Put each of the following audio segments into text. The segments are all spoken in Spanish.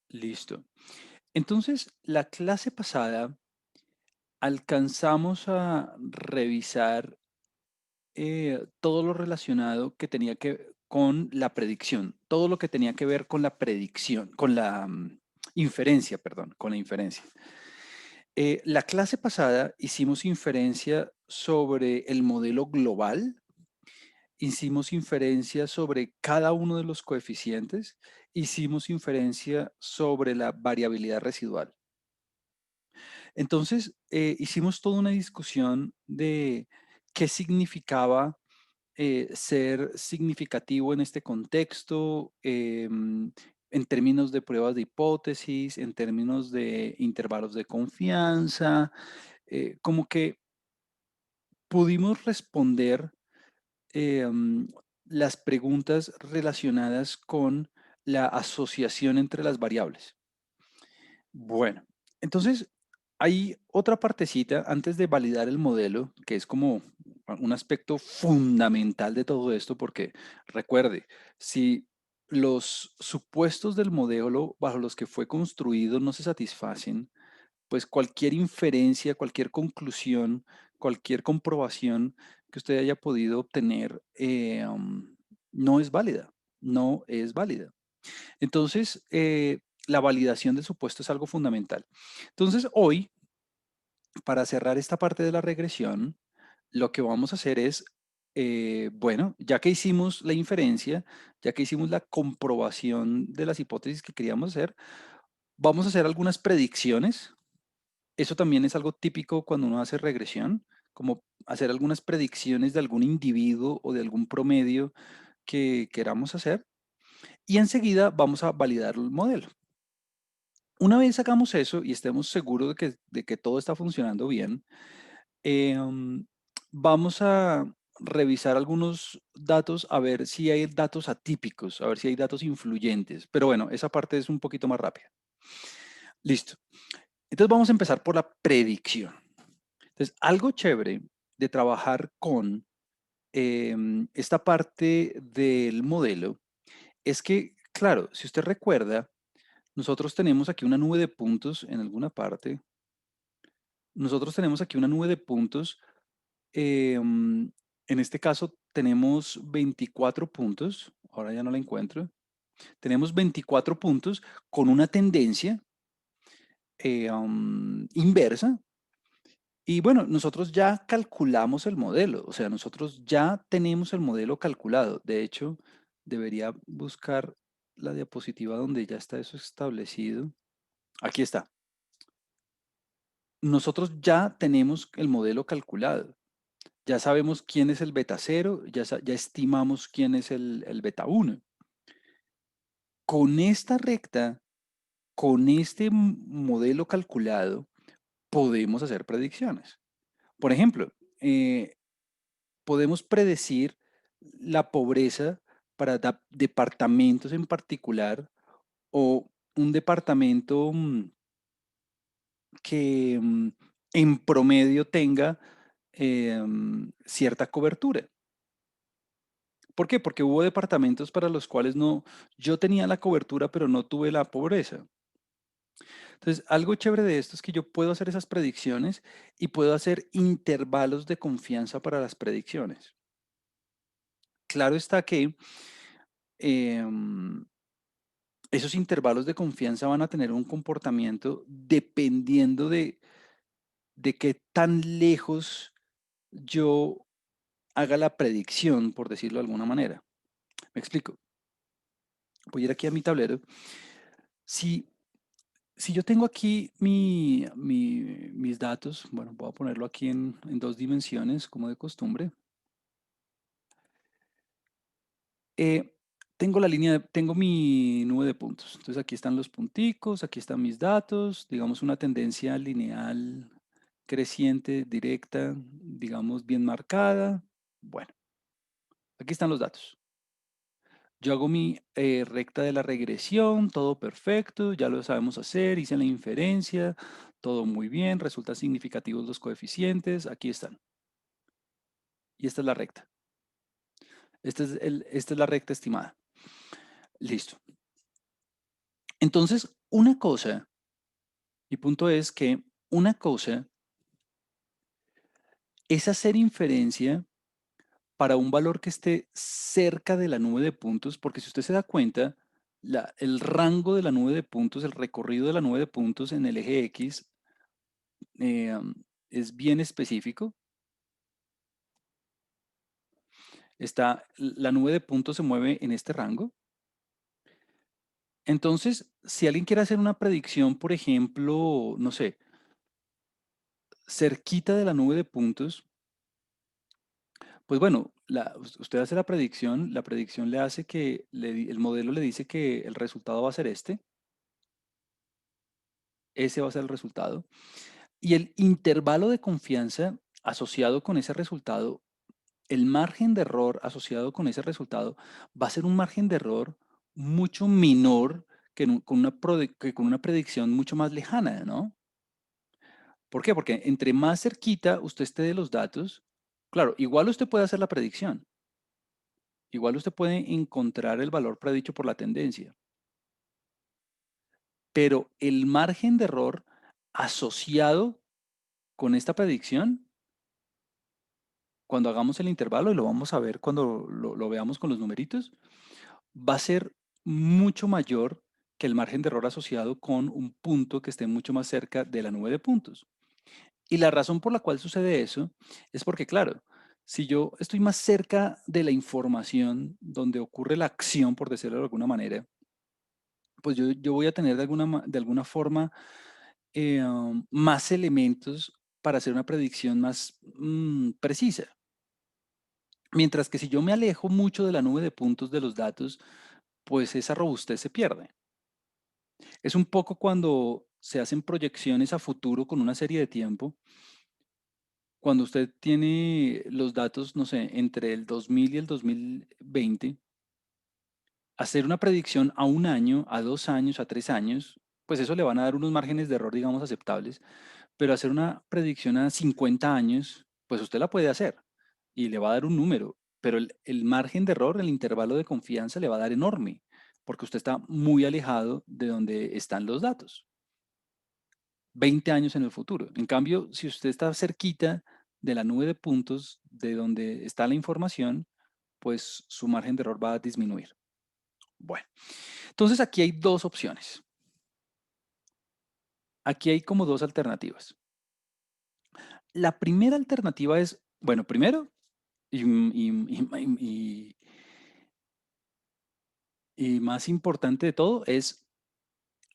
Listo. Entonces, la clase pasada alcanzamos a revisar todo lo relacionado que tenía que con la predicción, todo lo que tenía que ver con la predicción, con la inferencia, perdón, con la inferencia. La clase pasada hicimos inferencia sobre el modelo global, hicimos inferencia sobre cada uno de los coeficientes, hicimos inferencia sobre la variabilidad residual. Entonces, hicimos toda una discusión de qué significaba ser significativo en este contexto, en términos de pruebas de hipótesis, en términos de intervalos de confianza, como que pudimos responder las preguntas relacionadas con la asociación entre las variables. Bueno, entonces hay otra partecita antes de validar el modelo, que es como un aspecto fundamental de todo esto, porque recuerde, si los supuestos del modelo bajo los que fue construido no se satisfacen, pues cualquier inferencia, cualquier conclusión, cualquier comprobación que usted haya podido obtener no es válida, no es válida. Entonces, la validación del supuesto es algo fundamental. Entonces, hoy, para cerrar esta parte de la regresión, lo que vamos a hacer es, bueno, ya que hicimos la inferencia, ya que hicimos la comprobación de las hipótesis que queríamos hacer, vamos a hacer algunas predicciones. Eso también es algo típico cuando uno hace regresión, como hacer algunas predicciones de algún individuo o de algún promedio que queramos hacer. Y enseguida vamos a validar el modelo. Una vez hagamos eso y estemos seguros de que todo está funcionando bien, em, vamos a revisar algunos datos a ver si hay datos atípicos, a ver si hay datos influyentes. Pero bueno, esa parte es un poquito más rápida. Listo. Entonces vamos a empezar por la predicción. Entonces, algo chévere de trabajar con esta parte del modelo es que, claro, si usted recuerda, nosotros tenemos aquí una nube de puntos en alguna parte. Nosotros tenemos aquí una nube de puntos. En este caso tenemos 24 puntos. Ahora ya no la encuentro. Tenemos 24 puntos con una tendencia inversa. Y bueno, nosotros ya calculamos el modelo. O sea, nosotros ya tenemos el modelo calculado. De hecho, debería buscar la diapositiva donde ya está eso establecido. Aquí está. Nosotros ya tenemos el modelo calculado. Ya sabemos quién es el beta cero, ya estimamos quién es el beta uno. Con esta recta, con este modelo calculado, podemos hacer predicciones. Por ejemplo, podemos predecir la pobreza para departamentos en particular o un departamento que en promedio tenga cierta cobertura. ¿Por qué? Porque hubo departamentos para los cuales no, yo tenía la cobertura, pero no tuve la pobreza. Entonces, algo chévere de esto es que yo puedo hacer esas predicciones y puedo hacer intervalos de confianza para las predicciones. Claro está que em, esos intervalos de confianza van a tener un comportamiento dependiendo de qué tan lejos yo haga la predicción, por decirlo de alguna manera. Me explico. Voy a ir aquí a mi tablero. Si Si yo tengo aquí mis datos, bueno, voy a ponerlo aquí en dos dimensiones, como de costumbre. Eh, tengo mi nube de puntos. Entonces aquí están los punticos, aquí están mis datos, digamos una tendencia lineal creciente, directa, digamos bien marcada. Bueno, aquí están los datos. Yo hago mi recta de la regresión, todo perfecto, ya lo sabemos hacer, hice la inferencia, todo muy bien, resultan significativos los coeficientes, aquí están. Y esta es la recta. Esta es la recta estimada. Listo. Entonces, Una cosa, mi punto es que una cosa es hacer inferencia para un valor que esté cerca de la nube de puntos, porque si usted se da cuenta, el rango de la nube de puntos, el recorrido de la nube de puntos en el eje X eh, um, es bien específico. La nube de puntos se mueve en este rango. Entonces, si alguien quiere hacer una predicción, por ejemplo, no sé, cerquita de la nube de puntos, pues bueno, usted hace la predicción le hace que el modelo le dice que el resultado va a ser ese va a ser el resultado. Y el intervalo de confianza asociado con ese resultado, el margen de error asociado con ese resultado, va a ser un margen de error mucho menor que con una predicción mucho más lejana, ¿no? ¿Por qué? Porque entre más cerquita usted esté de los datos, claro, igual usted puede hacer la predicción, igual usted puede encontrar el valor predicho por la tendencia, pero el margen de error asociado con esta predicción, cuando hagamos el intervalo, y lo vamos a ver cuando lo veamos con los numeritos, va a ser mucho mayor que el margen de error asociado con un punto que esté mucho más cerca de la nube de puntos. Y la razón por la cual sucede eso es porque, claro, si yo estoy más cerca de la información donde ocurre la acción, por decirlo de alguna manera, pues yo voy a tener de alguna forma más elementos para hacer una predicción más precisa. Mientras que si yo me alejo mucho de la nube de puntos de los datos, pues esa robustez se pierde. Es un poco cuando se hacen proyecciones a futuro con una serie de tiempo. Cuando usted tiene los datos, no sé, entre el 2000 y el 2020, hacer una predicción a un año, a 2 años, a 3 años, pues eso le van a dar unos márgenes de error, digamos, aceptables. Pero hacer una predicción a 50 años, pues usted la puede hacer y le va a dar un número, pero el margen de error, el intervalo de confianza le va a dar enorme, porque usted está muy alejado de donde están los datos. 20 años en el futuro. En cambio, si usted está cerquita de la nube de puntos de donde está la información, pues su margen de error va a disminuir. Bueno, entonces aquí hay dos opciones. Aquí hay como dos alternativas. La primera alternativa es, bueno, primero, y más importante de todo, es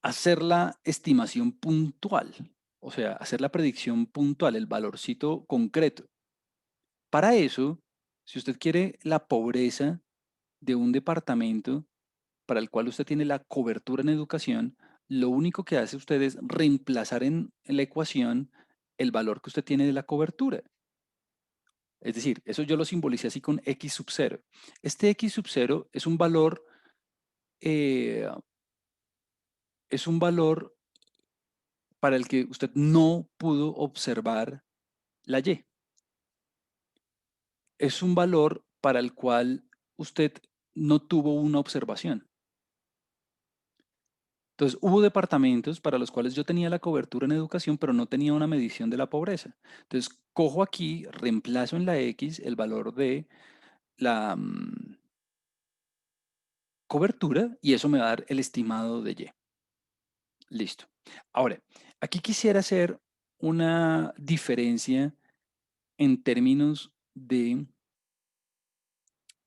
hacer la estimación puntual, o sea, hacer la predicción puntual, el valorcito concreto. Para eso, si usted quiere la pobreza de un departamento para el cual usted tiene la cobertura en educación, lo único que hace usted es reemplazar en la ecuación el valor que usted tiene de la cobertura. Es decir, eso yo lo simbolicé así con x sub 0. Este x sub 0 eh, es un valor para el que usted no pudo observar la y. Es un valor para el cual usted no tuvo una observación. Entonces, hubo departamentos para los cuales yo tenía la cobertura en educación, pero no tenía una medición de la pobreza. Entonces, cojo aquí, reemplazo en la X el valor de la cobertura y eso me va a dar el estimado de Y. Listo. Ahora, aquí quisiera hacer una diferencia en términos de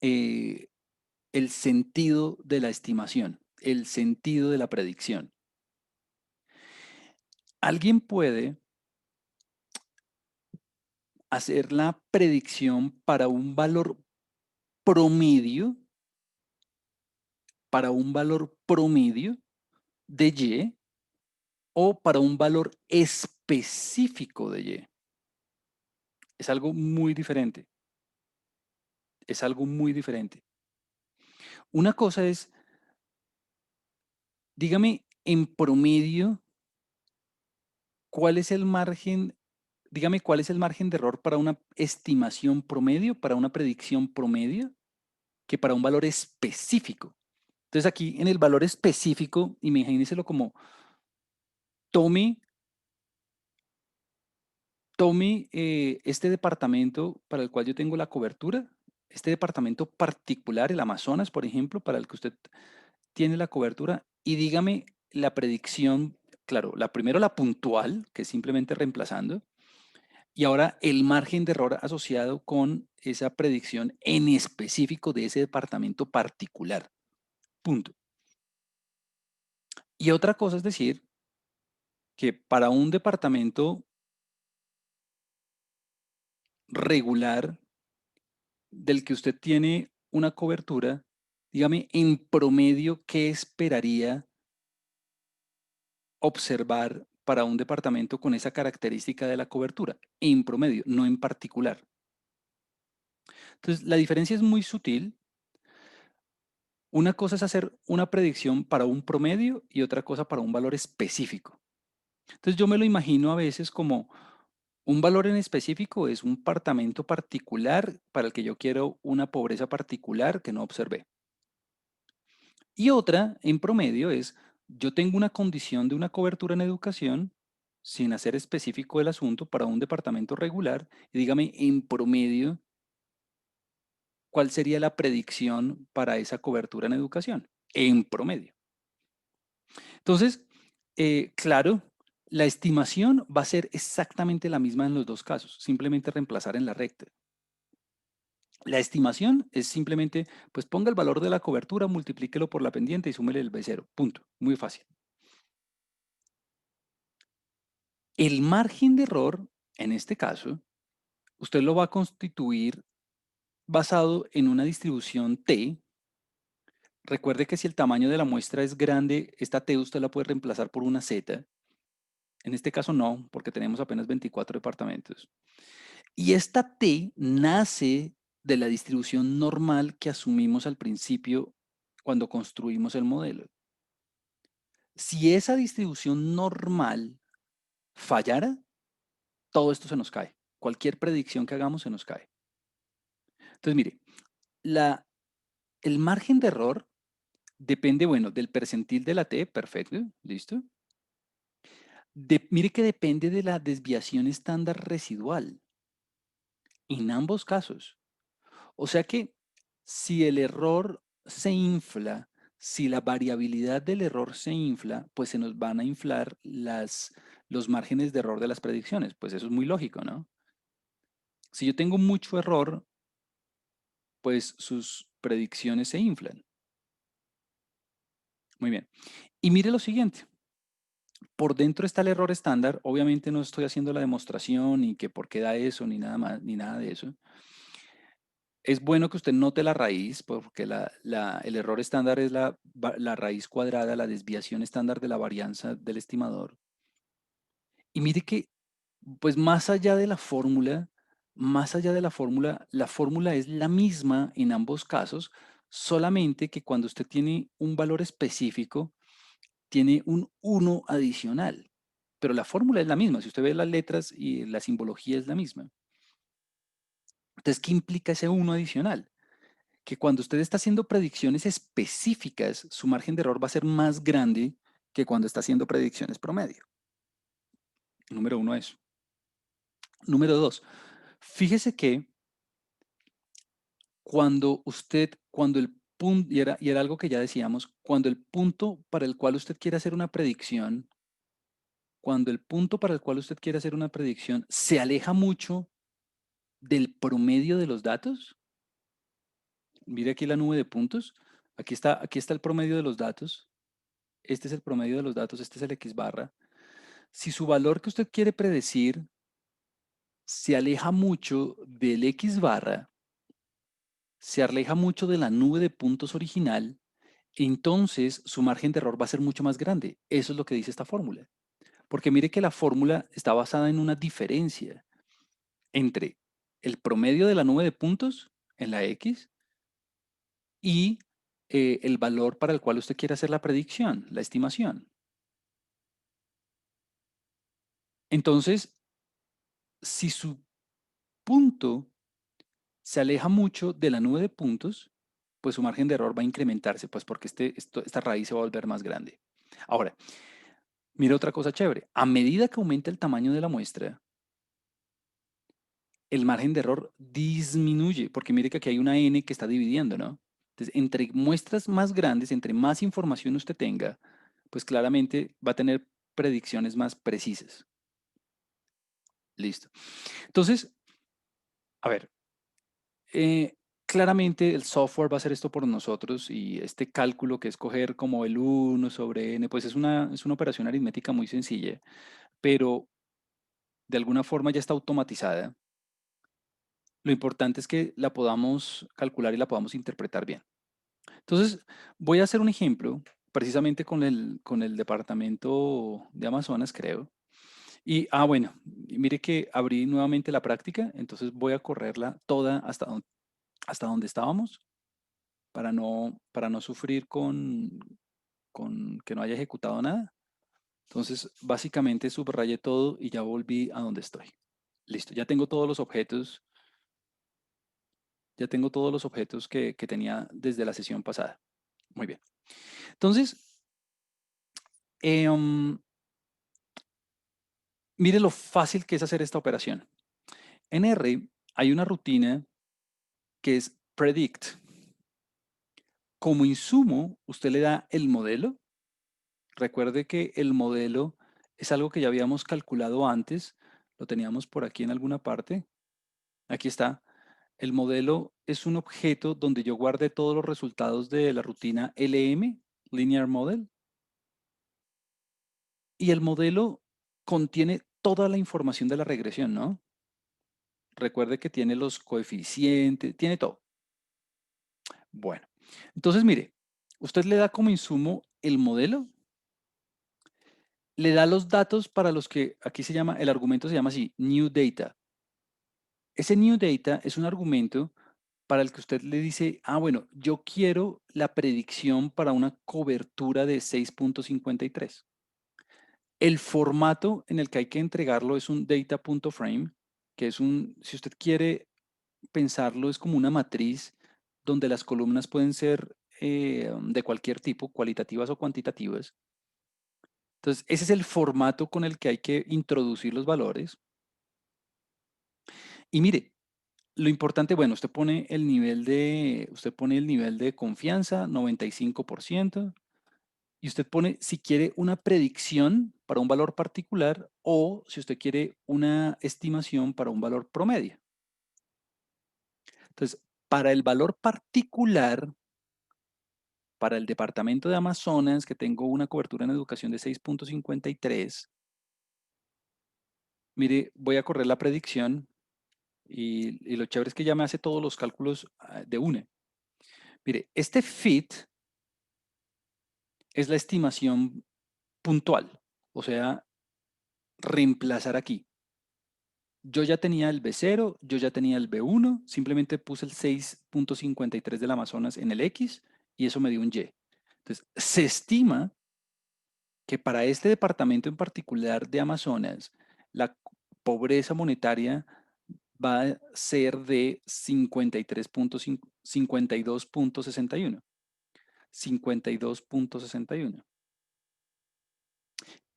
eh, el sentido de la estimación, el sentido de la predicción. Alguien puede hacer la predicción promedio, para un valor promedio de Y o para un valor específico de Y. Es algo muy diferente. Es algo muy diferente. Una cosa es, dígame en promedio, ¿cuál es el margen? Dígame cuál es el margen de error para una estimación promedio, para una predicción promedio, que para un valor específico. Entonces aquí en el valor específico, imagínenselo como tome, este departamento para el cual yo tengo la cobertura, este departamento particular, el Amazonas, por ejemplo, para el que usted tiene la cobertura, y dígame la predicción, claro, primero la puntual, que es simplemente reemplazando, y ahora el margen de error asociado con esa predicción en específico de ese departamento particular. Punto. Y otra cosa es decir que para un departamento regular del que usted tiene una cobertura, dígame en promedio qué esperaría observar para un departamento con esa característica de la cobertura, en promedio, no en particular. Entonces, la diferencia es muy sutil. Una cosa es hacer una predicción para un promedio y otra cosa para un valor específico. Entonces, yo me lo imagino a veces como un valor en específico es un departamento particular para el que yo quiero una pobreza particular que no observé. Y otra, en promedio, es yo tengo una condición de una cobertura en educación sin hacer específico el asunto para un departamento regular y dígame en promedio cuál sería la predicción para esa cobertura en educación, en promedio. Entonces, claro, la estimación va a ser exactamente la misma en los dos casos, simplemente reemplazar en la recta. La estimación es simplemente, pues ponga el valor de la cobertura, multiplíquelo por la pendiente y súmele el B0. Punto. Muy fácil. El margen de error, en este caso, usted lo va a constituir basado en una distribución T. Recuerde que si el tamaño de la muestra es grande, esta T usted la puede reemplazar por una Z. En este caso no, porque tenemos apenas 24 departamentos. Y esta T nace de la distribución normal que asumimos al principio cuando construimos el modelo. Si esa distribución normal fallara, todo esto se nos cae. Cualquier predicción que hagamos se nos cae. Entonces, mire, la, el margen de error depende, bueno, del percentil de la T, perfecto, listo. Mire que depende de la desviación estándar residual en ambos casos. O sea que si el error se infla, si la variabilidad del error se infla, pues se nos van a inflar los márgenes de error de las predicciones. Pues eso es muy lógico, ¿no? Si yo tengo mucho error, pues sus predicciones se inflan. Muy bien. Y mire lo siguiente. Por dentro está el error estándar. Obviamente no estoy haciendo la demostración ni que por qué da eso, ni nada más, ni nada de eso. Es bueno que usted note la raíz, porque el error estándar es la raíz cuadrada, la desviación estándar de la varianza del estimador. Y mire que, pues más allá de la fórmula es la misma en ambos casos, solamente que cuando usted tiene un valor específico, tiene un uno adicional. Pero la fórmula es la misma. Si usted ve las letras y la simbología es la misma. Entonces, ¿qué implica ese uno adicional? Que cuando usted está haciendo predicciones específicas, su margen de error va a ser más grande que cuando está haciendo predicciones promedio. Número uno, eso. Número dos, fíjese que cuando el punto, y era algo que ya decíamos, cuando el punto para el cual usted quiere hacer una predicción, cuando el punto para el cual usted quiere hacer una predicción se aleja mucho del promedio de los datos, mire aquí la nube de puntos, aquí está el promedio de los datos, este es el promedio de los datos, este es el X barra. Si su valor que usted quiere predecir se aleja mucho del X barra, se aleja mucho de la nube de puntos original, entonces su margen de error va a ser mucho más grande. Eso es lo que dice esta fórmula. Porque mire que la fórmula está basada en una diferencia entre el promedio de la nube de puntos en la X y el valor para el cual usted quiere hacer la predicción, la estimación. Entonces, si su punto se aleja mucho de la nube de puntos, pues su margen de error va a incrementarse, pues porque esta raíz se va a volver más grande. Ahora, mira otra cosa chévere. A medida que aumenta el tamaño de la muestra, el margen de error disminuye, porque mire que aquí hay una n que está dividiendo, ¿no? Entonces, entre muestras más grandes, entre más información usted tenga, pues claramente va a tener predicciones más precisas. Listo. Entonces, a ver, claramente el software va a hacer esto por nosotros y este cálculo que es coger como el 1/n, pues es una operación aritmética muy sencilla, pero de alguna forma ya está automatizada. Lo importante es que la podamos calcular y la podamos interpretar bien. Entonces, voy a hacer un ejemplo precisamente con el departamento de Amazonas, creo. Y, bueno, y mire que abrí nuevamente la práctica, entonces voy a correrla toda hasta donde estábamos para no sufrir con que no haya ejecutado nada. Entonces, básicamente subrayé todo y ya volví a donde estoy. Listo, ya tengo todos los objetos que tenía desde la sesión pasada. Muy bien. Entonces, em, mire lo fácil que es hacer esta operación. En R hay una rutina que es predict. Como insumo, usted le da el modelo. Recuerde que el modelo es algo que ya habíamos calculado antes. Lo teníamos por aquí en alguna parte. Aquí está. El modelo es un objeto donde yo guardé todos los resultados de la rutina LM, Linear Model, y el modelo contiene toda la información de la regresión, ¿no? Recuerde que tiene los coeficientes, tiene todo. Bueno, entonces mire, usted le da como insumo el modelo, le da los datos para los que aquí el argumento se llama así, new data. Ese new data es un argumento para el que usted le dice, bueno, yo quiero la predicción para una cobertura de 6.53. El formato en el que hay que entregarlo es un data.frame, que si usted quiere pensarlo, es como una matriz donde las columnas pueden ser de cualquier tipo, cualitativas o cuantitativas. Entonces, ese es el formato con el que hay que introducir los valores. Y mire, lo importante, bueno, usted pone el nivel de confianza, 95%, y usted pone si quiere una predicción para un valor particular o si usted quiere una estimación para un valor promedio. Entonces, para el valor particular, para el departamento de Amazonas, que tengo una cobertura en educación de 6.53, mire, voy a correr la predicción y lo chévere es que ya me hace todos los cálculos de una. Mire, este fit es la estimación puntual, o sea, reemplazar aquí. Yo ya tenía el B0, yo ya tenía el B1, simplemente puse el 6.53 del Amazonas en el X y eso me dio un Y. Entonces, se estima que para este departamento en particular de Amazonas, la pobreza monetaria va a ser de 53.5 52.61. 52.61.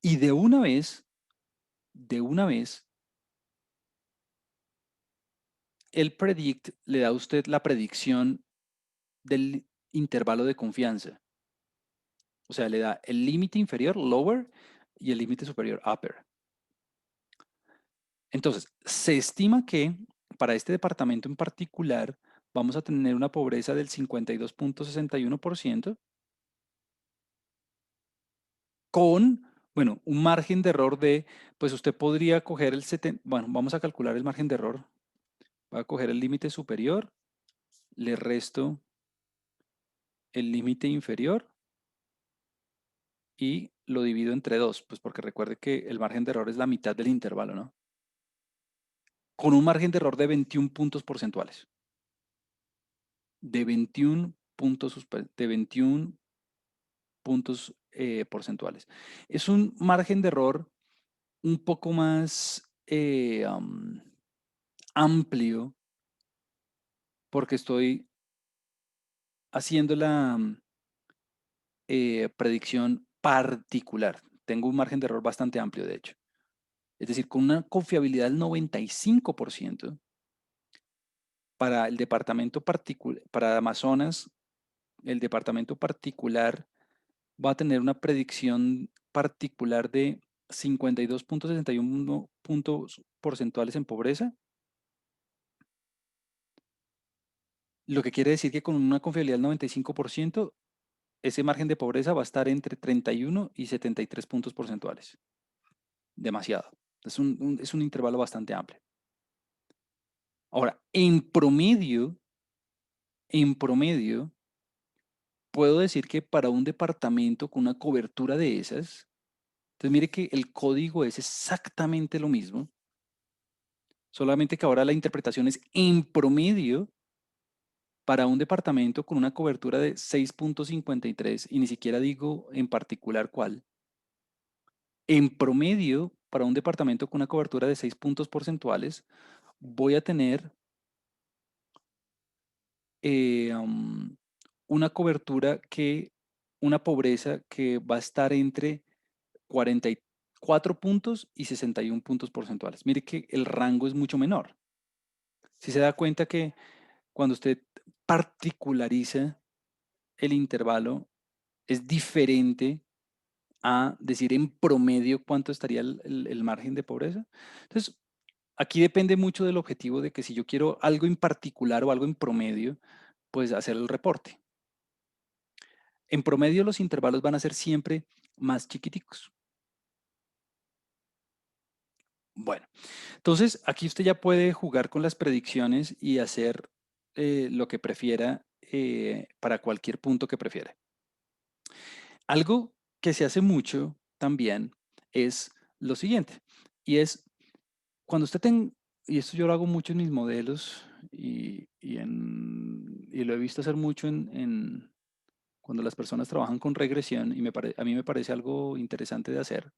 Y de una vez, el predict le da a usted la predicción del intervalo de confianza. O sea, le da el límite inferior, lower, y el límite superior, upper. Entonces, se estima que para este departamento en particular vamos a tener una pobreza del 52.61% con, bueno, un margen de error pues usted podría coger bueno, vamos a calcular el margen de error. Voy a coger el límite superior, le resto el límite inferior y lo divido entre 2, pues porque recuerde que el margen de error es la mitad del intervalo, ¿no? Con un margen de error de 21 puntos porcentuales. De 21 puntos porcentuales. Es un margen de error un poco más amplio porque estoy haciendo la predicción particular. Tengo un margen de error bastante amplio, de hecho. Es decir, con una confiabilidad del 95% para el departamento particular, para Amazonas, el departamento particular va a tener una predicción particular de 52.61 puntos porcentuales en pobreza, lo que quiere decir que con una confiabilidad del 95%, ese margen de pobreza va a estar entre 31 y 73 puntos porcentuales. Demasiado. Es un intervalo bastante amplio. Ahora, en promedio, puedo decir que para un departamento con una cobertura de esas, entonces mire que el código es exactamente lo mismo, solamente que ahora la interpretación es en promedio para un departamento con una cobertura de 6.53 y ni siquiera digo en particular cuál. En promedio, para un departamento con una cobertura de 6 puntos porcentuales, voy a tener una cobertura una pobreza que va a estar entre 44 puntos y 61 puntos porcentuales. Mire que el rango es mucho menor. Si se da cuenta que cuando usted particulariza el intervalo, es diferente a decir en promedio cuánto estaría el margen de pobreza. Entonces, aquí depende mucho del objetivo de que si yo quiero algo en particular o algo en promedio, pues hacer el reporte. En promedio los intervalos van a ser siempre más chiquiticos. Bueno, entonces aquí usted ya puede jugar con las predicciones y hacer lo que prefiera para cualquier punto que prefiera. Algo que se hace mucho también es lo siguiente, y es cuando usted tenga, y esto yo lo hago mucho en mis modelos y lo he visto hacer mucho cuando las personas trabajan con regresión y a mí me parece algo interesante de hacer,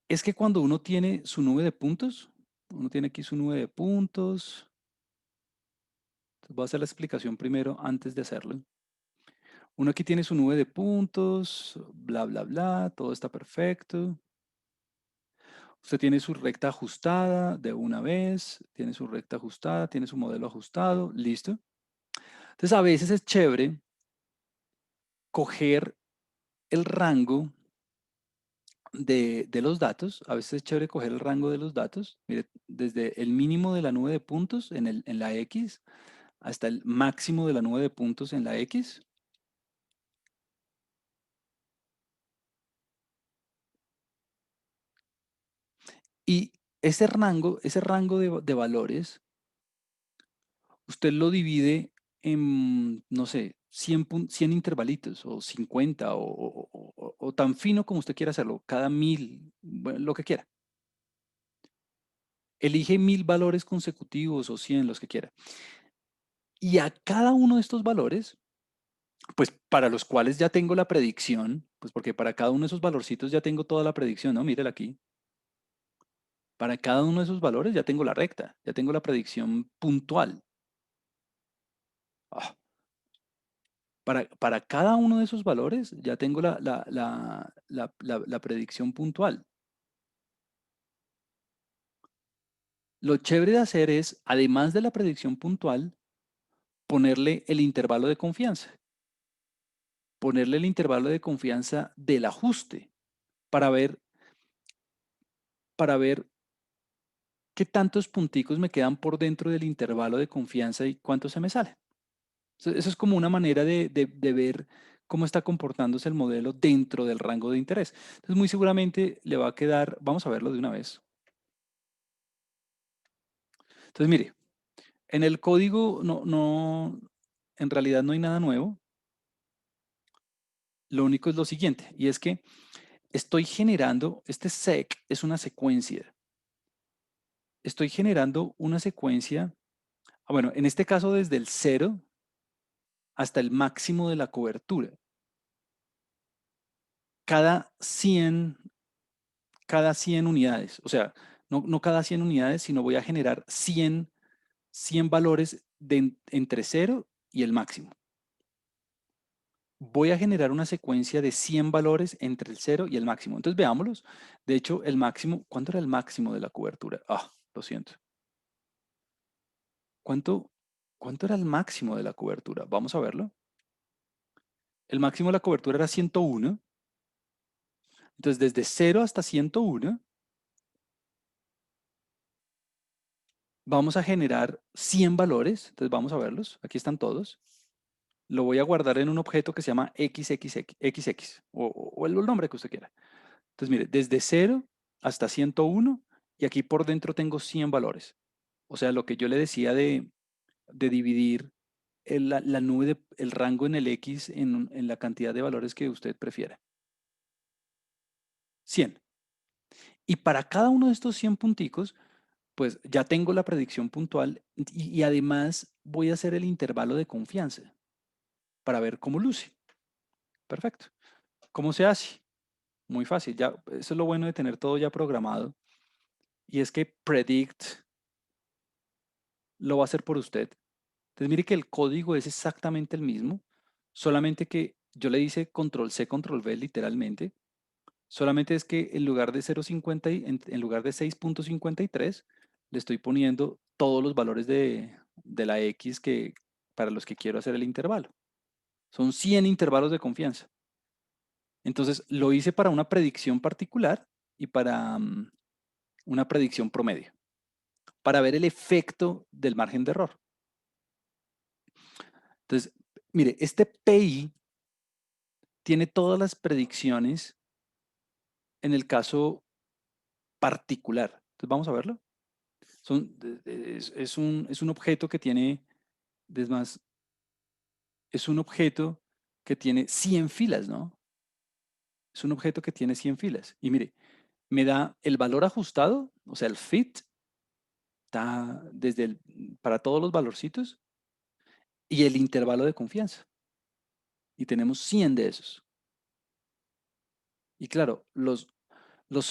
es que cuando uno tiene su nube de puntos, uno tiene aquí su nube de puntos, entonces voy a hacer la explicación primero antes de hacerlo. Uno aquí tiene su nube de puntos, bla, bla, bla, todo está perfecto. Usted tiene su recta ajustada de una vez, tiene su recta ajustada, tiene su modelo ajustado, listo. Entonces a veces es chévere coger el rango de los datos, a veces es chévere coger el rango de los datos, mire, desde el mínimo de la nube de puntos en la X hasta el máximo de la nube de puntos en la X. Y ese rango de valores, usted lo divide en, no sé, 100 intervalitos o 50 o tan fino como usted quiera hacerlo, cada 1000, bueno, lo que quiera. Elige 1000 valores consecutivos o 100, los que quiera. Y a cada uno de estos valores, pues para los cuales ya tengo la predicción, pues porque para cada uno de esos valorcitos ya tengo toda la predicción, ¿no? Mírela aquí. Para cada uno de esos valores ya tengo la recta, ya tengo la predicción puntual. Ah, para cada uno de esos valores ya tengo la predicción puntual. Lo chévere de hacer es, además de la predicción puntual, ponerle el intervalo de confianza. Ponerle el intervalo de confianza del ajuste para ver, para ver qué tantos punticos me quedan por dentro del intervalo de confianza y cuánto se me sale. Eso es como una manera de ver cómo está comportándose el modelo dentro del rango de interés. Entonces, muy seguramente le va a quedar, vamos a verlo de una vez. Entonces, mire, en el código en realidad no hay nada nuevo. Lo único es lo siguiente, y es que estoy generando, este sec es una secuencia. Estoy generando una secuencia, bueno, en este caso desde el 0 hasta el máximo de la cobertura. Cada 100, cada 100 unidades, o sea, no cada 100 unidades, sino voy a generar 100 valores entre 0 y el máximo. Voy a generar una secuencia de 100 valores entre el 0 y el máximo. Entonces veámoslos. De hecho, el máximo, ¿cuánto era el máximo de la cobertura? Ah, lo siento. ¿Cuánto, cuánto era el máximo de la cobertura? Vamos a verlo. El máximo de la cobertura era 101. Entonces, desde 0 hasta 101, vamos a generar 100 valores. Entonces, vamos a verlos. Aquí están todos. Lo voy a guardar en un objeto que se llama XXX o el nombre que usted quiera. Entonces, mire, desde 0 hasta 101 y aquí por dentro tengo 100 valores. O sea, lo que yo le decía de dividir la nube, el rango en el X en la cantidad de valores que usted prefiera. 100. Y para cada uno de estos 100 punticos, pues ya tengo la predicción puntual y además voy a hacer el intervalo de confianza para ver cómo luce. Perfecto. ¿Cómo se hace? Muy fácil. Ya, eso es lo bueno de tener todo ya programado. Y es que predict lo va a hacer por usted. Entonces mire que el código es exactamente el mismo, solamente que yo le hice control C, control V literalmente. Solamente es que en lugar de 0.50 en lugar de 6.53 le estoy poniendo todos los valores de la X para los que quiero hacer el intervalo. Son 100 intervalos de confianza. Entonces lo hice para una predicción particular y para una predicción promedio, para ver el efecto del margen de error. Entonces, mire, este PI tiene todas las predicciones en el caso particular. Entonces, vamos a verlo. Es un objeto que tiene, es más, es un objeto que tiene 100 filas, ¿no? Es un objeto que tiene 100 filas. Y mire, me da el valor ajustado, o sea, el fit, está para todos los valorcitos, y el intervalo de confianza. Y tenemos 100 de esos. Y claro, los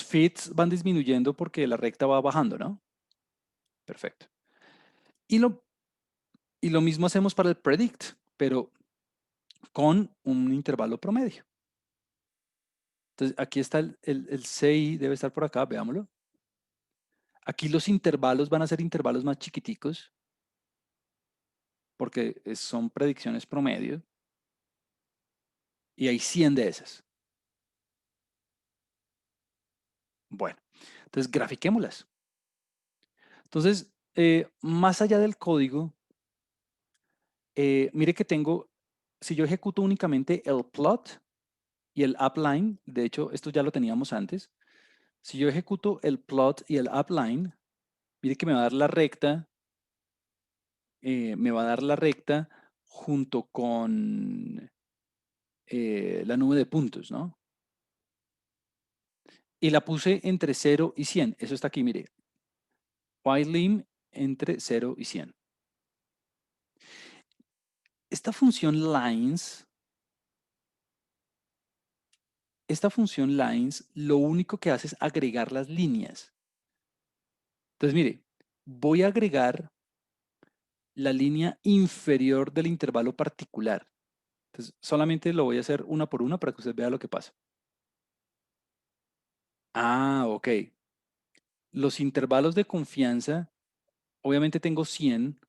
fits van disminuyendo porque la recta va bajando, ¿no? Perfecto. Y lo, y lo mismo hacemos para el predict, pero con un intervalo promedio. Entonces, aquí está el CI, debe estar por acá, veámoslo. Aquí los intervalos van a ser intervalos más chiquiticos, porque son predicciones promedio, y hay 100 de esas. Bueno, entonces grafiquémoslas. Entonces, más allá del código, mire que tengo, si yo ejecuto únicamente el plot y el upline, de hecho, esto ya lo teníamos antes. Si yo ejecuto el plot y el upline, mire que me va a dar la recta, junto con la nube de puntos, ¿no? Y la puse entre 0 y 100. Eso está aquí, mire. While lim entre 0 y 100. Esta función lines, lo único que hace es agregar las líneas. Entonces, mire, voy a agregar la línea inferior del intervalo particular. Entonces, solamente lo voy a hacer una por una para que usted vea lo que pasa. Ah, ok. Los intervalos de confianza, obviamente tengo 100.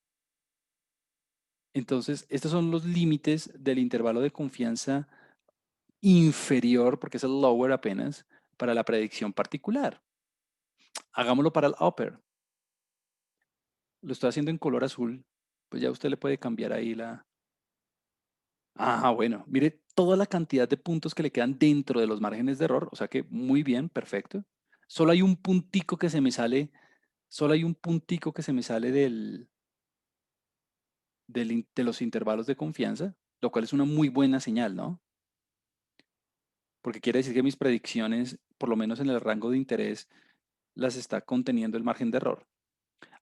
Entonces, estos son los límites del intervalo de confianza inferior, porque es el lower apenas, para la predicción particular. Hagámoslo para el upper. Lo estoy haciendo en color azul. Pues ya usted le puede cambiar ahí la... Ah, bueno, mire toda la cantidad de puntos que le quedan dentro de los márgenes de error. O sea que muy bien, perfecto. Solo hay un puntico que se me sale, solo hay un puntico que se me sale de los intervalos de confianza, lo cual es una muy buena señal, ¿no? Porque quiere decir que mis predicciones, por lo menos en el rango de interés, las está conteniendo el margen de error.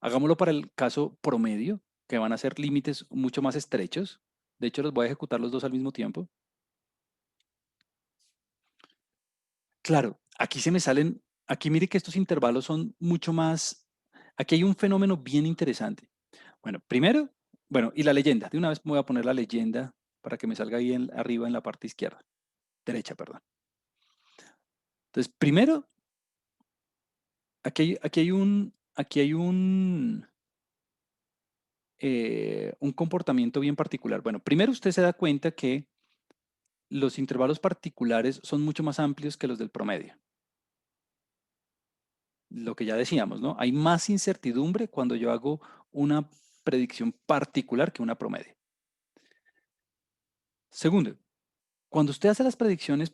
Hagámoslo para el caso promedio, que van a ser límites mucho más estrechos. De hecho, los voy a ejecutar los dos al mismo tiempo. Claro, aquí se me salen, aquí mire que estos intervalos son mucho más, aquí hay un fenómeno bien interesante. Bueno, primero, Bueno, y la leyenda. De una vez me voy a poner la leyenda para que me salga ahí arriba en la parte izquierda, derecha, perdón. Entonces, primero, aquí hay un comportamiento bien particular. Bueno, primero usted se da cuenta que los intervalos particulares son mucho más amplios que los del promedio. Lo que ya decíamos, ¿no? Hay más incertidumbre cuando yo hago una predicción particular que una promedio. Segundo, cuando usted hace las predicciones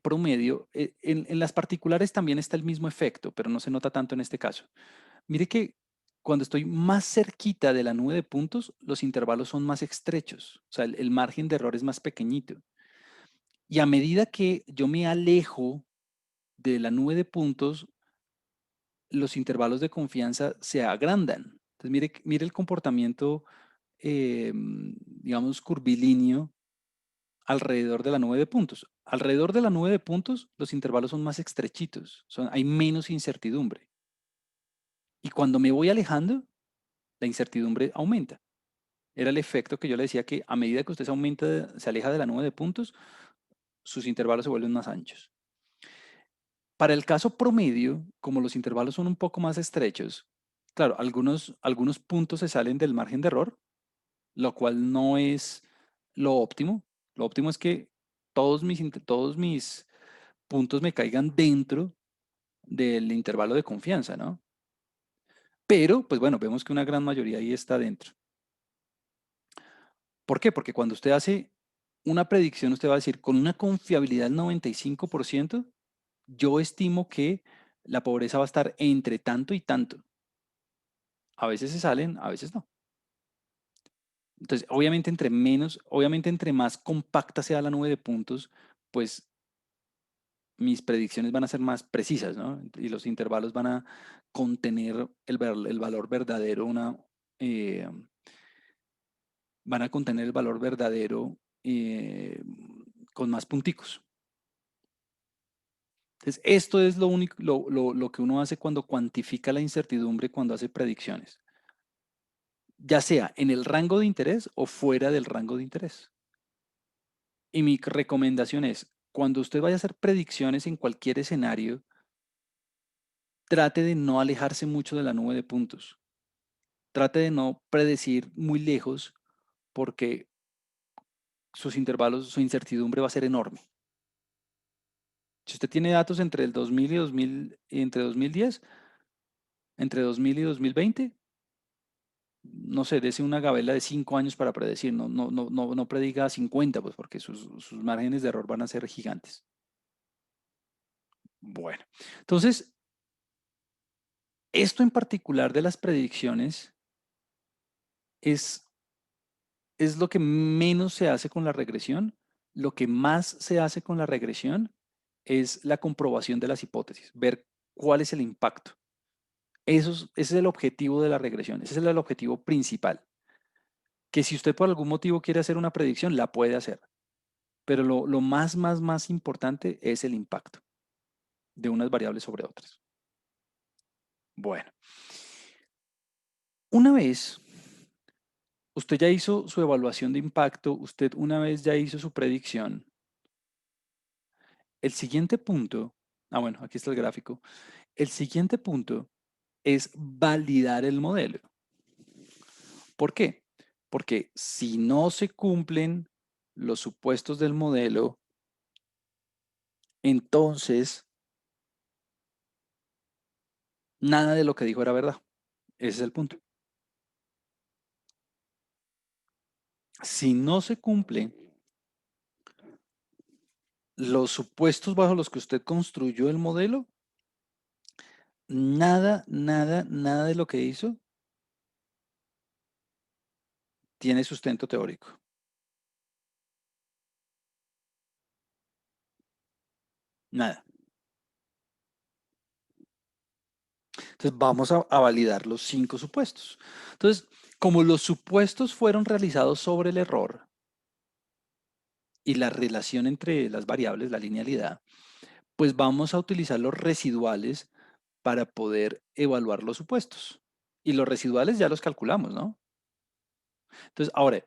promedio, en las particulares también está el mismo efecto, pero no se nota tanto en este caso. Mire que cuando estoy más cerquita de la nube de puntos, los intervalos son más estrechos, o sea, el margen de error es más pequeñito. Y a medida que yo me alejo de la nube de puntos, los intervalos de confianza se agrandan. Entonces, mire el comportamiento, digamos, curvilíneo alrededor de la nube de puntos. Alrededor de la nube de puntos, los intervalos son más estrechitos, hay menos incertidumbre. Y cuando me voy alejando, la incertidumbre aumenta. Era el efecto que yo le decía que a medida que usted se aleja de la nube de puntos, sus intervalos se vuelven más anchos. Para el caso promedio, como los intervalos son un poco más estrechos, claro, algunos puntos se salen del margen de error, lo cual no es lo óptimo. Lo óptimo es que todos mis puntos me caigan dentro del intervalo de confianza, ¿no? Pero, pues bueno, vemos que una gran mayoría ahí está dentro. ¿Por qué? Porque cuando usted hace una predicción, usted va a decir, con una confiabilidad del 95%, yo estimo que la pobreza va a estar entre tanto y tanto. A veces se salen, a veces no. Entonces, obviamente entre más compacta sea la nube de puntos, pues mis predicciones van a ser más precisas, ¿no? Y los intervalos van a contener el valor verdadero, eh, van a contener el valor verdadero con más punticos. Entonces, esto es lo único, lo que uno hace cuando cuantifica la incertidumbre, cuando hace predicciones, ya sea en el rango de interés o fuera del rango de interés. Y mi recomendación es, cuando usted vaya a hacer predicciones en cualquier escenario, trate de no alejarse mucho de la nube de puntos. Trate de no predecir muy lejos porque sus intervalos, su incertidumbre va a ser enorme. Si usted tiene datos entre el 2000 y 2000, entre 2010, entre 2000 y 2020, no sé, dese una gabela de 5 años para predecir, no prediga 50, pues porque sus márgenes de error van a ser gigantes. Bueno, entonces, esto en particular de las predicciones es, es lo que menos se hace con la regresión. Lo que más se hace con la regresión es la comprobación de las hipótesis, ver cuál es el impacto. Ese es el objetivo de la regresión, ese es el objetivo principal. Que si usted por algún motivo quiere hacer una predicción, la puede hacer. Pero lo más importante es el impacto de unas variables sobre otras. Bueno, una vez usted ya hizo su evaluación de impacto, usted una vez ya hizo su predicción, el siguiente punto, bueno, aquí está el gráfico, el siguiente punto es validar el modelo. ¿Por qué? Porque si no se cumplen los supuestos del modelo, entonces nada de lo que dijo era verdad. Ese es el punto. Si no se cumplen los supuestos bajo los que usted construyó el modelo, nada de lo que hizo tiene sustento teórico. Nada. Entonces vamos a validar los 5 supuestos. Entonces, como los supuestos fueron realizados sobre el error y la relación entre las variables, la linealidad, pues vamos a utilizar los residuales para poder evaluar los supuestos. Y los residuales ya los calculamos, ¿no? Entonces, ahora,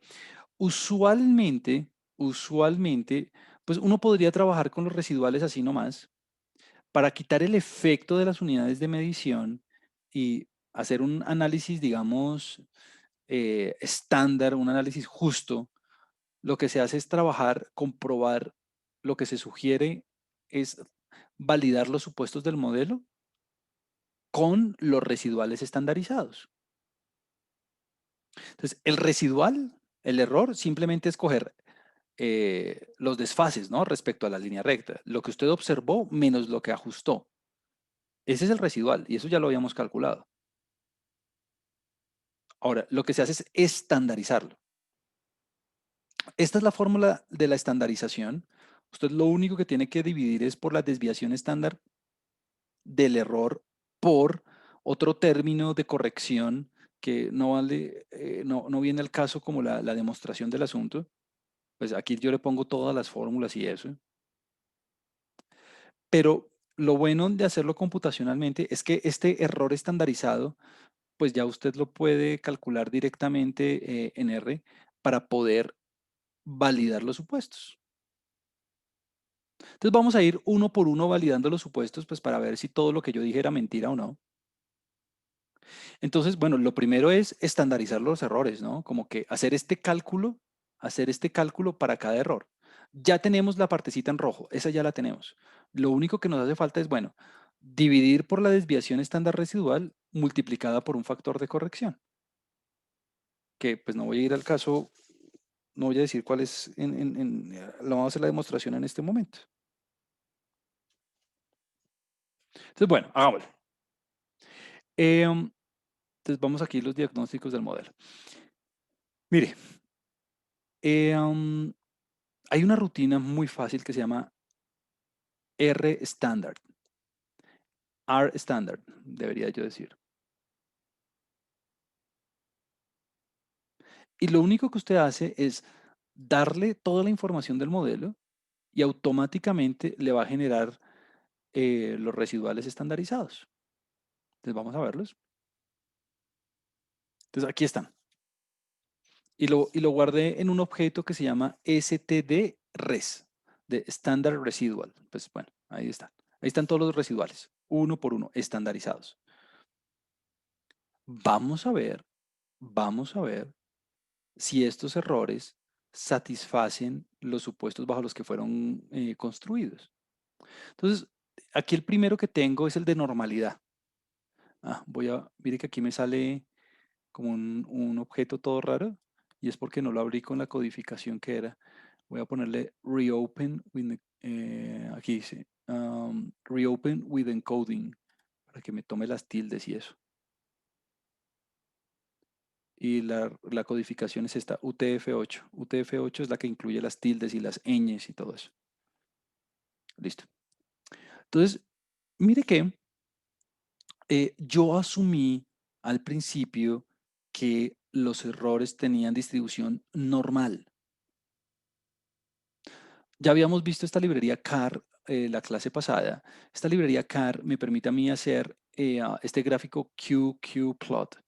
usualmente, pues uno podría trabajar con los residuales así nomás para quitar el efecto de las unidades de medición y hacer un análisis, digamos, estándar, un análisis justo. Lo que se hace es trabajar, comprobar, lo que se sugiere es validar los supuestos del modelo con los residuales estandarizados. Entonces, el residual, el error, simplemente es coger los desfases, ¿no? Respecto a la línea recta, lo que usted observó menos lo que ajustó. Ese es el residual y eso ya lo habíamos calculado. Ahora, lo que se hace es estandarizarlo. Esta es la fórmula de la estandarización. Usted lo único que tiene que dividir es por la desviación estándar del error por otro término de corrección que no vale, no viene al caso como la demostración del asunto. Pues aquí yo le pongo todas las fórmulas y eso. Pero lo bueno de hacerlo computacionalmente es que este error estandarizado, pues ya usted lo puede calcular directamente en R para poder validar los supuestos. Entonces vamos a ir uno por uno validando los supuestos, pues para ver si todo lo que yo dije era mentira o no. Entonces, bueno, lo primero es estandarizar los errores, ¿no? Como que hacer este cálculo para cada error. Ya tenemos la partecita en rojo, esa ya la tenemos. Lo único que nos hace falta es, bueno, dividir por la desviación estándar residual multiplicada por un factor de corrección, que pues no voy a ir al caso, no voy a decir cuál es, lo vamos a hacer la demostración en este momento. Entonces, bueno, hagámoslo. Entonces vamos aquí los diagnósticos del modelo. Mire, em, hay una rutina muy fácil que se llama R standard, R standard, debería yo decir. Y lo único que usted hace es darle toda la información del modelo y automáticamente le va a generar los residuales estandarizados. Entonces vamos a verlos. Entonces aquí están. Y lo guardé en un objeto que se llama std-res, de Standard Residual. Pues bueno, ahí están. Ahí están todos los residuales, uno por uno, estandarizados. Vamos a ver, vamos a ver si estos errores satisfacen los supuestos bajo los que fueron construidos. Entonces, aquí el primero que tengo es el de normalidad. Mire que aquí me sale como un objeto todo raro y es porque no lo abrí con la codificación que era. Voy a ponerle reopen with, aquí dice, reopen with encoding, para que me tome las tildes y eso. Y la codificación es esta, UTF-8. UTF-8 es la que incluye las tildes y las ñes y todo eso. Listo. Entonces, mire que yo asumí al principio que los errores tenían distribución normal. Ya habíamos visto esta librería CAR la clase pasada. Esta librería CAR me permite a mí hacer este gráfico QQ-plot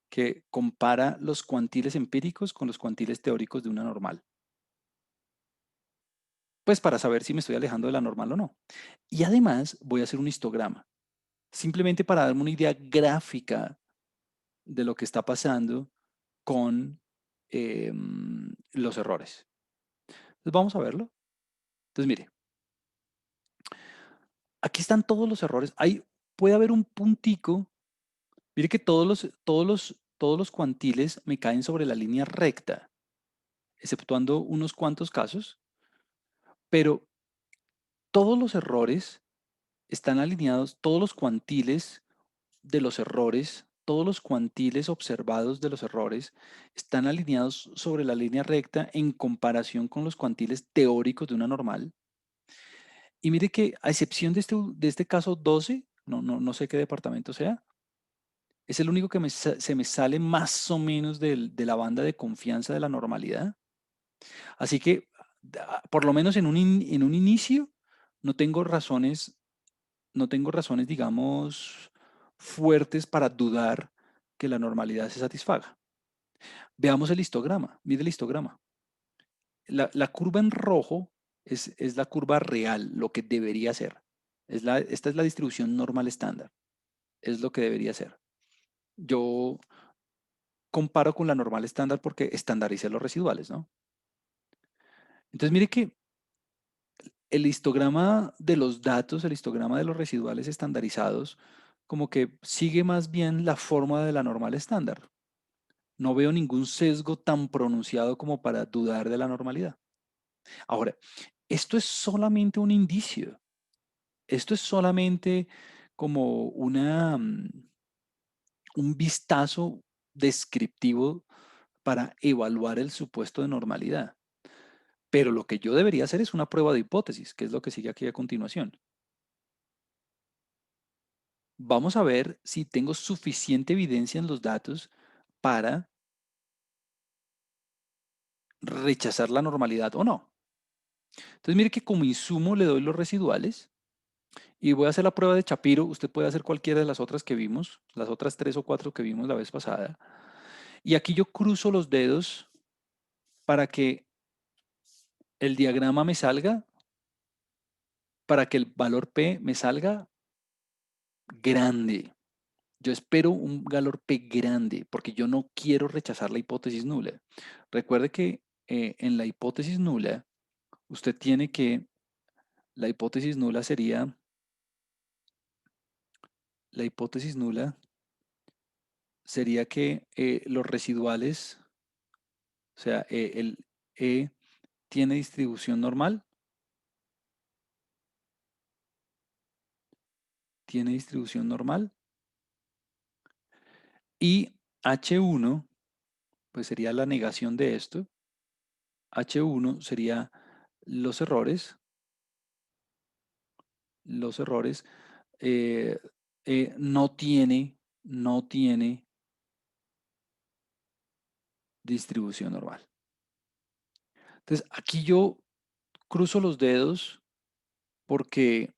que compara los cuantiles empíricos con los cuantiles teóricos de una normal. Pues para saber si me estoy alejando de la normal o no. Y además voy a hacer un histograma, simplemente para darme una idea gráfica de lo que está pasando con los errores. Entonces vamos a verlo. Entonces mire, aquí están todos los errores. Puede haber un puntico. Mire que todos los cuantiles me caen sobre la línea recta, exceptuando unos cuantos casos, pero todos los errores están alineados, todos los cuantiles de los errores, todos los cuantiles observados de los errores están alineados sobre la línea recta en comparación con los cuantiles teóricos de una normal. Y mire que a excepción de este caso 12, no sé qué departamento sea, es el único que se me sale más o menos de la banda de confianza de la normalidad. Así que, por lo menos en un inicio, no tengo razones, digamos, fuertes para dudar que la normalidad se satisfaga. Veamos el histograma. Mire el histograma. La curva en rojo es la curva real, lo que debería ser. Esta es la distribución normal estándar. Es lo que debería ser. Yo comparo con la normal estándar porque estandaricé los residuales, ¿no? Entonces, mire que el histograma de los datos, el histograma de los residuales estandarizados, como que sigue más bien la forma de la normal estándar. No veo ningún sesgo tan pronunciado como para dudar de la normalidad. Ahora, esto es solamente un indicio. Esto es solamente como un vistazo descriptivo para evaluar el supuesto de normalidad. Pero lo que yo debería hacer es una prueba de hipótesis, que es lo que sigue aquí a continuación. Vamos a ver si tengo suficiente evidencia en los datos para rechazar la normalidad o no. Entonces, mire que como insumo le doy los residuales y voy a hacer la prueba de Shapiro. Usted puede hacer cualquiera de las otras que vimos, las otras 3 o 4 que vimos la vez pasada. Y aquí yo cruzo los dedos para que el diagrama me salga, para que el valor P me salga grande. Yo espero un valor P grande porque yo no quiero rechazar la hipótesis nula. Recuerde que en la hipótesis nula, usted tiene que, la hipótesis nula sería, la hipótesis nula sería que los residuales, o sea, el E tiene distribución normal, tiene distribución normal, y H1, pues sería la negación de esto. H1 sería los errores, los errores, eh, no tiene distribución normal. Entonces, aquí yo cruzo los dedos porque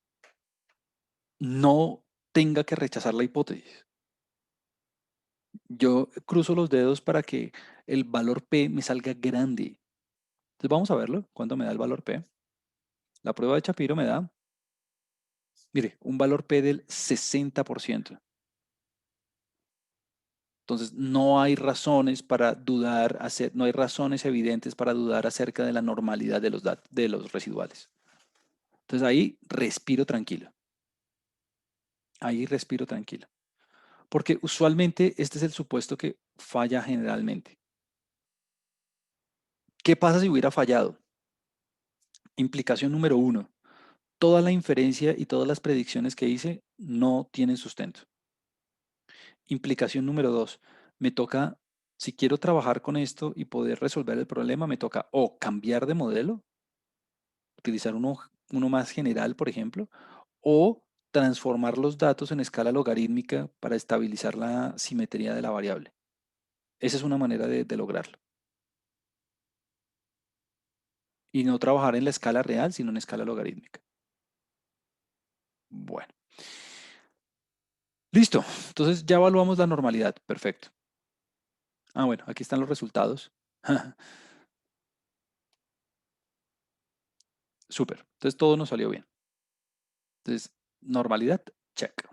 no tenga que rechazar la hipótesis. Yo cruzo los dedos para que el valor P me salga grande. Entonces, vamos a verlo. ¿Cuánto me da el valor P? La prueba de Shapiro me da, mire, un valor P del 60%. Entonces, no hay razones para dudar, no hay razones evidentes para dudar acerca de la normalidad de los residuales. Entonces, ahí respiro tranquilo. Ahí respiro tranquilo. Porque usualmente este es el supuesto que falla generalmente. ¿Qué pasa si hubiera fallado? Implicación número uno. Toda la inferencia y todas las predicciones que hice no tienen sustento. Implicación número dos. Me toca, si quiero trabajar con esto y poder resolver el problema, me toca o cambiar de modelo, utilizar uno más general, por ejemplo, o transformar los datos en escala logarítmica para estabilizar la simetría de la variable. Esa es una manera de lograrlo. Y no trabajar en la escala real, sino en escala logarítmica. Bueno, listo. Entonces ya evaluamos la normalidad. Perfecto. Ah, bueno, aquí están los resultados. Súper. Entonces todo nos salió bien. Entonces, normalidad, check.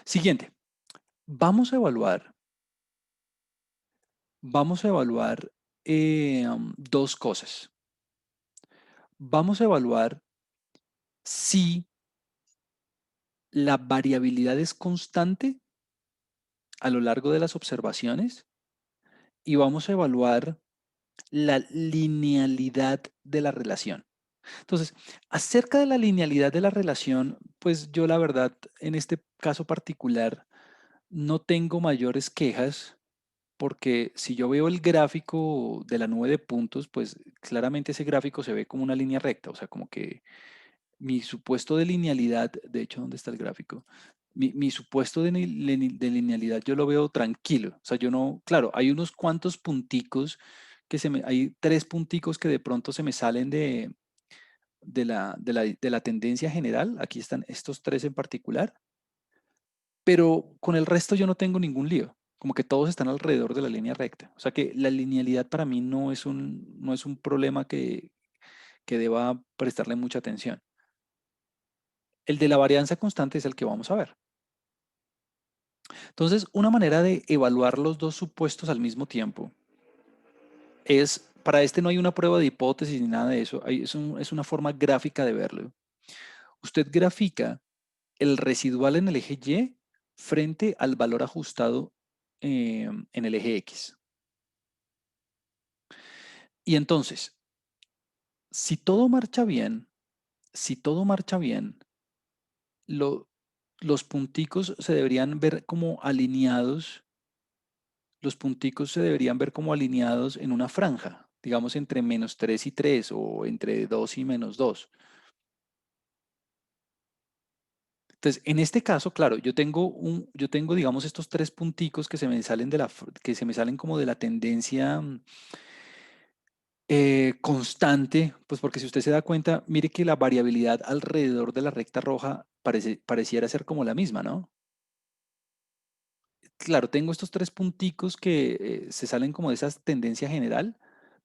Siguiente. Vamos a evaluar, vamos a evaluar dos cosas. Vamos a evaluar si la variabilidad es constante a lo largo de las observaciones y vamos a evaluar la linealidad de la relación. Entonces, acerca de la linealidad de la relación, pues yo la verdad, en este caso particular, no tengo mayores quejas porque si yo veo el gráfico de la nube de puntos, pues claramente ese gráfico se ve como una línea recta, o sea, como que mi supuesto de linealidad, de hecho, ¿dónde está el gráfico? Mi supuesto de linealidad yo lo veo tranquilo. O sea, yo no, claro, hay unos cuantos punticos hay 3 punticos que de pronto se me salen de la tendencia general. Aquí están estos 3 en particular, pero con el resto yo no tengo ningún lío. como que todos están alrededor de la línea recta. O sea que la linealidad para mí no es un problema que deba prestarle mucha atención. El de la varianza constante es el que vamos a ver. Entonces, una manera de evaluar los dos supuestos al mismo tiempo es, para este no hay una prueba de hipótesis ni nada de eso, es una forma gráfica de verlo. Usted grafica el residual en el eje Y frente al valor ajustado en el eje X. Y entonces, si todo marcha bien, si todo marcha bien, lo- los punticos se deberían ver como alineados, los punticos se deberían ver como alineados en una franja, digamos entre -3 y 3 o entre 2 y -2. Entonces, en este caso, claro, yo tengo, digamos, estos tres punticos que se me salen que se me salen como de la tendencia constante, pues porque si usted se da cuenta, mire que la variabilidad alrededor de la recta roja pareciera ser como la misma, ¿no? Claro, tengo estos tres punticos que se salen como de esa tendencia general,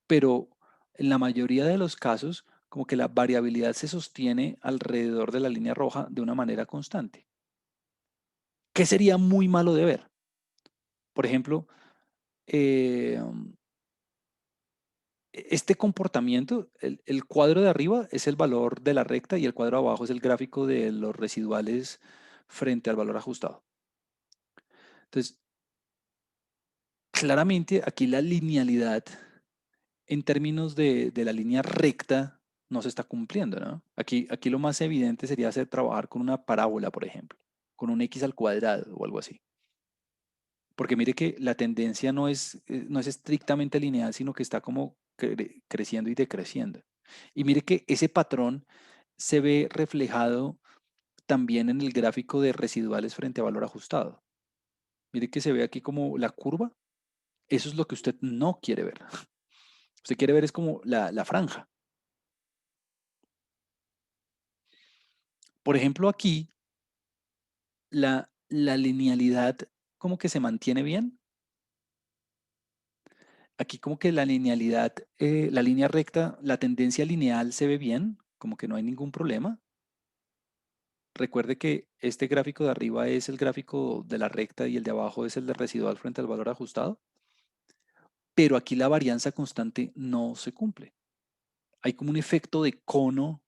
pero en la mayoría de los casos, como que la variabilidad se sostiene alrededor de la línea roja de una manera constante. ¿Qué sería muy malo de ver? Por ejemplo, eh, este comportamiento, el cuadro de arriba es el valor de la recta y el cuadro de abajo es el gráfico de los residuales frente al valor ajustado. Entonces, claramente aquí la linealidad en términos de la línea recta no se está cumpliendo, ¿no? Aquí lo más evidente sería hacer trabajar con una parábola, por ejemplo, con un x al cuadrado o algo así. Porque mire que la tendencia no es estrictamente lineal, sino que está como creciendo y decreciendo. Y mire que ese patrón se ve reflejado también en el gráfico de residuales frente a valor ajustado. Mire que se ve aquí como la curva. Eso es lo que usted no quiere ver. Usted quiere ver es como la franja. Por ejemplo, aquí la linealidad como que se mantiene bien. Aquí como que la linealidad, la línea recta, la tendencia lineal se ve bien, como que no hay ningún problema. Recuerde que este gráfico de arriba es el gráfico de la recta y el de abajo es el de residual frente al valor ajustado, pero aquí la varianza constante no se cumple. Hay como un efecto de cono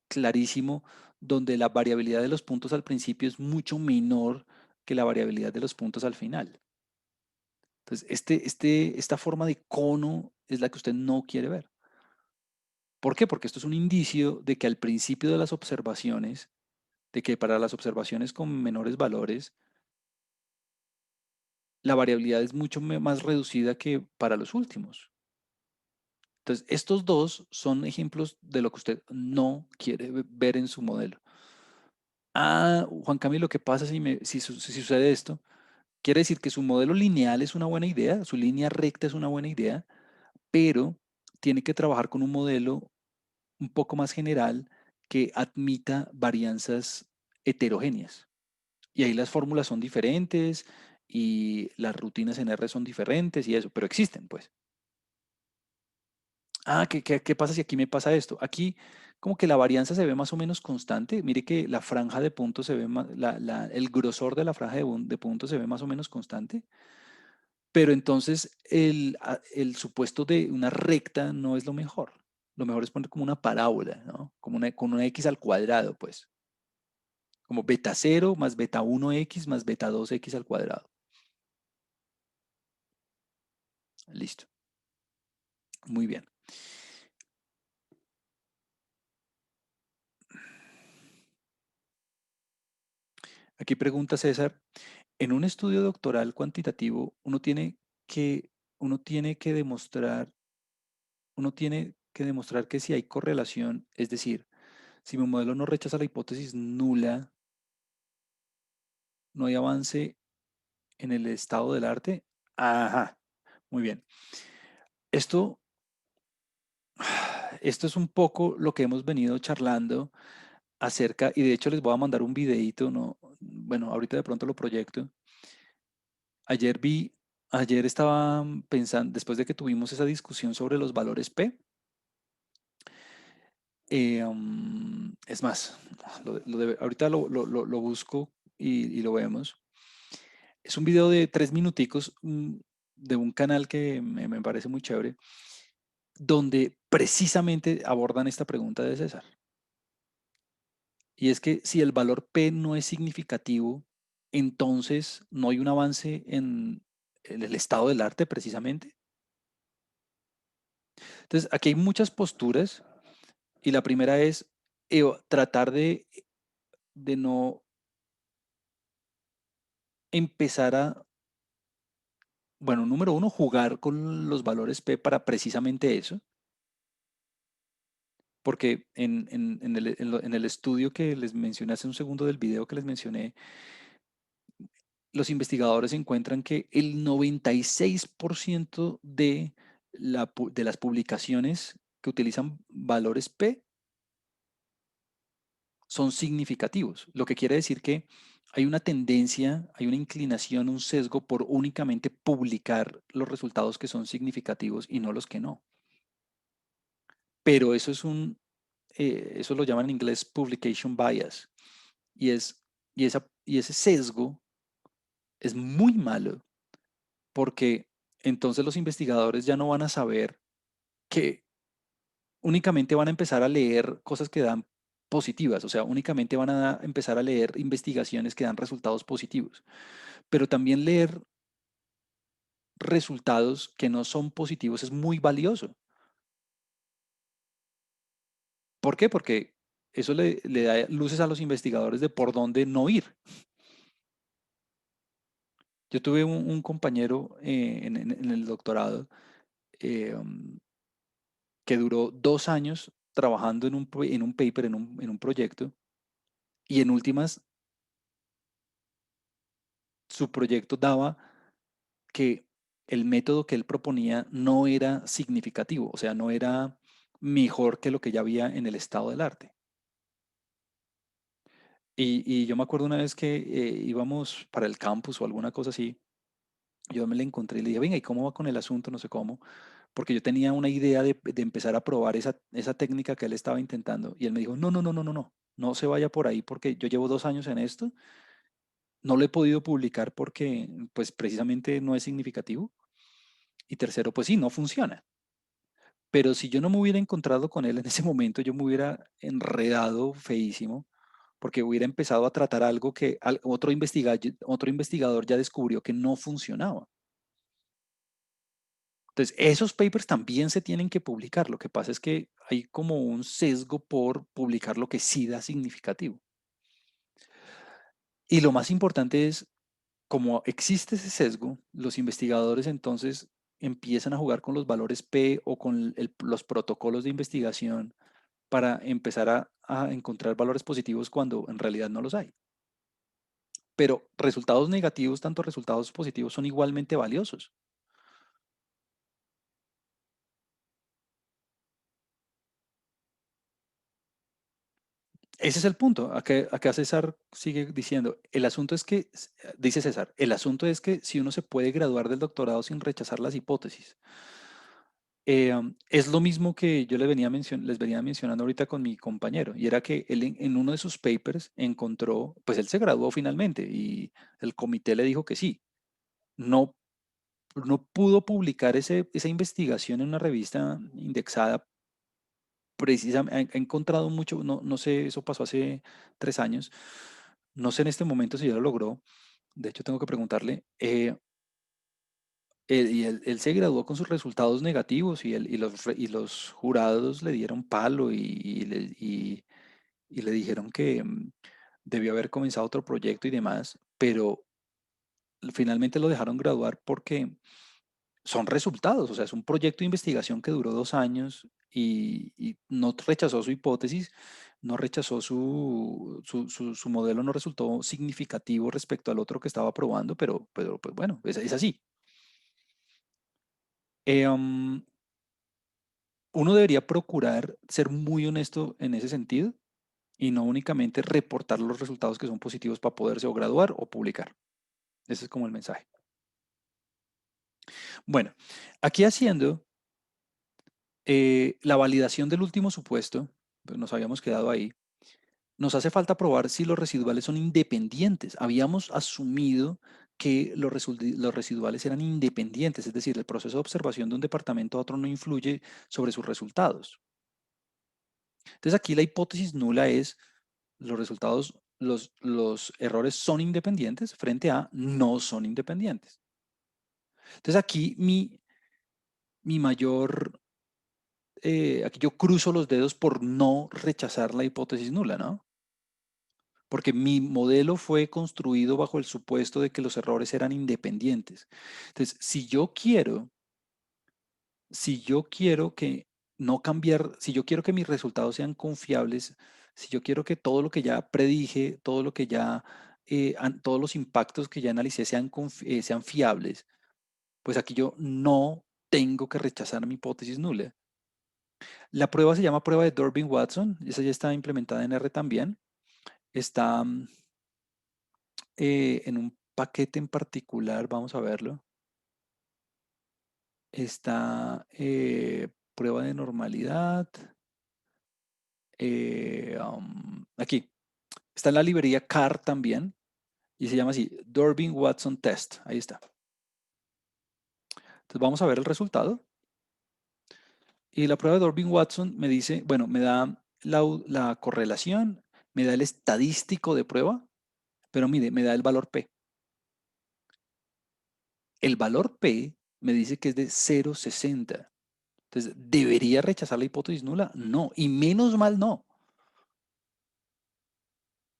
clarísimo donde la variabilidad de los puntos al principio es mucho menor que la variabilidad de los puntos al final. Entonces, esta forma de cono es la que usted no quiere ver. ¿Por qué? Porque esto es un indicio de que al principio de las observaciones, de que para las observaciones con menores valores, la variabilidad es mucho más reducida que para los últimos. Entonces, estos dos son ejemplos de lo que usted no quiere ver en su modelo. Ah, Juan Camilo, ¿qué pasa si sucede esto? Quiere decir que su modelo lineal es una buena idea, su línea recta es una buena idea, pero tiene que trabajar con un modelo un poco más general que admita varianzas heterogéneas. Y ahí las fórmulas son diferentes y las rutinas en R son diferentes y eso, pero existen, pues. Ah, ¿qué pasa si aquí me pasa esto? Aquí como que la varianza se ve más o menos constante. Mire que la franja de puntos se ve más, el grosor de la franja de puntos se ve más o menos constante, pero entonces el supuesto de una recta no es lo mejor. Lo mejor es poner como una parábola, ¿no? Con una x al cuadrado, pues. Como beta cero más beta 1x más beta 2x al cuadrado. Listo. Muy bien. Aquí pregunta César, en un estudio doctoral cuantitativo, que, uno tiene que demostrar, uno tiene que demostrar que si hay correlación, es decir, si mi modelo no rechaza la hipótesis nula, no hay avance en el estado del arte. Ajá, muy bien. Esto, esto es un poco lo que hemos venido charlando acerca, y de hecho les voy a mandar un videito, ¿no? Bueno, ahorita de pronto lo proyecto, Ayer vi, ayer estaba pensando, después de que tuvimos esa discusión sobre los valores P, es más, ahorita lo busco y lo vemos. Es un video de 3 minuticos de un canal que me parece muy chévere, donde precisamente abordan esta pregunta de César. Y es que si el valor P no es significativo, entonces no hay un avance en el estado del arte precisamente. Entonces, aquí hay muchas posturas y la primera es tratar de no empezar a, bueno, número uno, jugar con los valores P para precisamente eso, porque en el estudio que les mencioné hace un segundo del video que les mencioné, los investigadores encuentran que el 96% de las publicaciones que utilizan valores P son significativos, lo que quiere decir que hay una tendencia, hay una inclinación, un sesgo por únicamente publicar los resultados que son significativos y no los que no. Pero eso lo llaman en inglés publication bias y y ese sesgo es muy malo porque entonces los investigadores ya no van a saber que únicamente van a empezar a leer cosas que dan positivas, o sea, únicamente van a empezar a leer investigaciones que dan resultados positivos, pero también leer resultados que no son positivos es muy valioso. ¿Por qué? Porque eso le da luces a los investigadores de por dónde no ir. Yo tuve un compañero en el doctorado um, que duró 2 años trabajando en un paper, en un proyecto, y en últimas su proyecto daba que el método que él proponía no era significativo, o sea, no era mejor que lo que ya había en el estado del arte. Y yo me acuerdo una vez que íbamos para el campus o alguna cosa así, yo me la encontré y le dije, venga, ¿y cómo va con el asunto? No sé cómo, porque yo tenía una idea de empezar a probar esa técnica que él estaba intentando. Y él me dijo, no, no, no, no, no, no, no se vaya por ahí porque yo llevo 2 años en esto, no lo he podido publicar porque pues precisamente no es significativo. Y tercero, pues sí, no funciona. Pero si yo no me hubiera encontrado con él en ese momento, yo me hubiera enredado feísimo, porque hubiera empezado a tratar algo que otro investigador ya descubrió que no funcionaba. Entonces, esos papers también se tienen que publicar. Lo que pasa es que hay como un sesgo por publicar lo que sí da significativo. Y lo más importante es, como existe ese sesgo, los investigadores entonces empiezan a jugar con los valores P o con los protocolos de investigación para empezar a encontrar valores positivos cuando en realidad no los hay. Pero resultados negativos, tanto resultados positivos, son igualmente valiosos. Ese es el punto. Acá César sigue diciendo, el asunto es que, dice César, el asunto es que si uno se puede graduar del doctorado sin rechazar las hipótesis. Es lo mismo que yo les venía mencionando ahorita con mi compañero, y era que él en uno de sus papers encontró, pues él se graduó finalmente y el comité le dijo que sí. No, no pudo publicar esa investigación en una revista indexada. Precisamente, ha encontrado mucho, no, no sé, eso pasó hace 3 años, no sé en este momento si ya lo logró, de hecho tengo que preguntarle, él se graduó con sus resultados negativos y los jurados le dieron palo y le dijeron que debió haber comenzado otro proyecto y demás, pero finalmente lo dejaron graduar porque son resultados, o sea, es un proyecto de investigación que duró 2 años y no rechazó su hipótesis, no rechazó su modelo, no resultó significativo respecto al otro que estaba probando, pero pues bueno, es así. Uno debería procurar ser muy honesto en ese sentido y no únicamente reportar los resultados que son positivos para poderse o graduar o publicar. Ese es como el mensaje. Bueno, aquí haciendo la validación del último supuesto, pues nos habíamos quedado ahí, nos hace falta probar si los residuales son independientes. Habíamos asumido que los residuales eran independientes, es decir, el proceso de observación de un departamento a otro no influye sobre sus resultados. Entonces aquí la hipótesis nula es los resultados, los errores son independientes frente a no son independientes. Entonces aquí mi mayor, aquí yo cruzo los dedos por no rechazar la hipótesis nula, ¿no? Porque mi modelo fue construido bajo el supuesto de que los errores eran independientes. Entonces, si yo quiero que no cambiar, si yo quiero que mis resultados sean confiables, si yo quiero que todo lo que ya predije, todo lo que ya, todos los impactos que ya analicé sean fiables, pues aquí yo no tengo que rechazar mi hipótesis nula. La prueba se llama prueba de Durbin-Watson, esa ya está implementada en R también. Está en un paquete en particular, vamos a verlo. Está prueba de normalidad. Aquí está en la librería CAR también y se llama así, Durbin-Watson Test. Ahí está. Entonces vamos a ver el resultado. Y la prueba de Durbin-Watson me dice, bueno, me da la correlación, me da el estadístico de prueba, pero mire, me da el valor P. El valor P me dice que es de 0,60. Entonces, ¿debería rechazar la hipótesis nula? No, y menos mal no.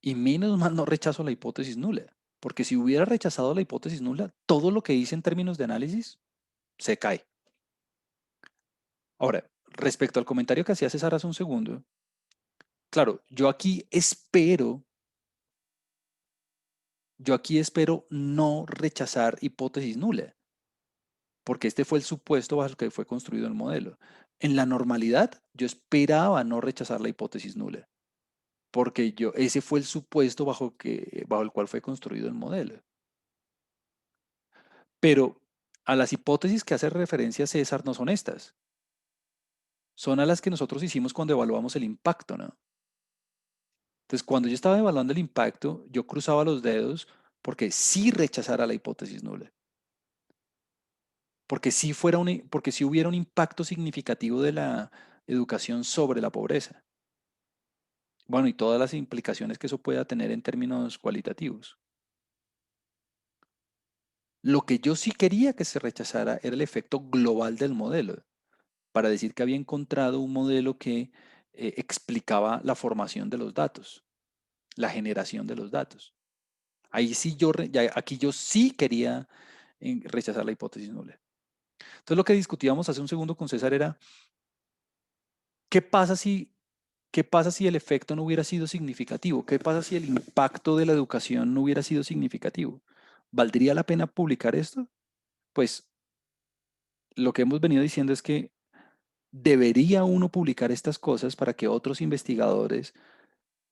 Y menos mal no rechazo la hipótesis nula, porque si hubiera rechazado la hipótesis nula, todo lo que hice en términos de análisis se cae. Ahora, respecto al comentario que hacía César hace un segundo, claro, yo aquí espero no rechazar hipótesis nula, porque este fue el supuesto bajo el que fue construido el modelo. En la normalidad, yo esperaba no rechazar la hipótesis nula, porque ese fue el supuesto bajo el cual fue construido el modelo. Pero a las hipótesis que hace referencia César no son estas, son a las que nosotros hicimos cuando evaluamos el impacto, ¿no? Entonces, cuando yo estaba evaluando el impacto, yo cruzaba los dedos porque sí rechazara la hipótesis nula, porque sí hubiera un impacto significativo de la educación sobre la pobreza. Bueno, y todas las implicaciones que eso pueda tener en términos cualitativos. Lo que yo sí quería que se rechazara era el efecto global del modelo, para decir que había encontrado un modelo que explicaba la formación de los datos, la generación de los datos. Ahí sí aquí yo sí quería rechazar la hipótesis nula. Entonces lo que discutíamos hace un segundo con César era, ¿qué pasa si, qué pasa si el efecto no hubiera sido significativo? ¿Qué pasa si el impacto de la educación no hubiera sido significativo? ¿Valdría la pena publicar esto? Pues lo que hemos venido diciendo es que debería uno publicar estas cosas para que otros investigadores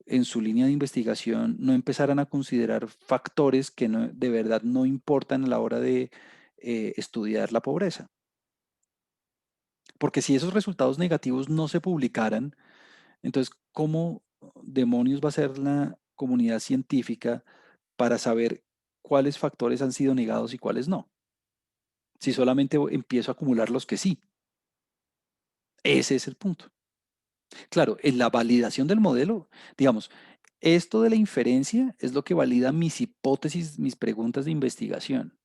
en su línea de investigación no empezaran a considerar factores que de verdad no importan a la hora de estudiar la pobreza. Porque si esos resultados negativos no se publicaran, entonces, ¿cómo demonios va a ser la comunidad científica para saber cuáles factores han sido negados y cuáles no? Si solamente empiezo a acumular los que sí. Ese es el punto. Claro, en la validación del modelo, digamos, esto de la inferencia es lo que valida mis hipótesis, mis preguntas de investigación.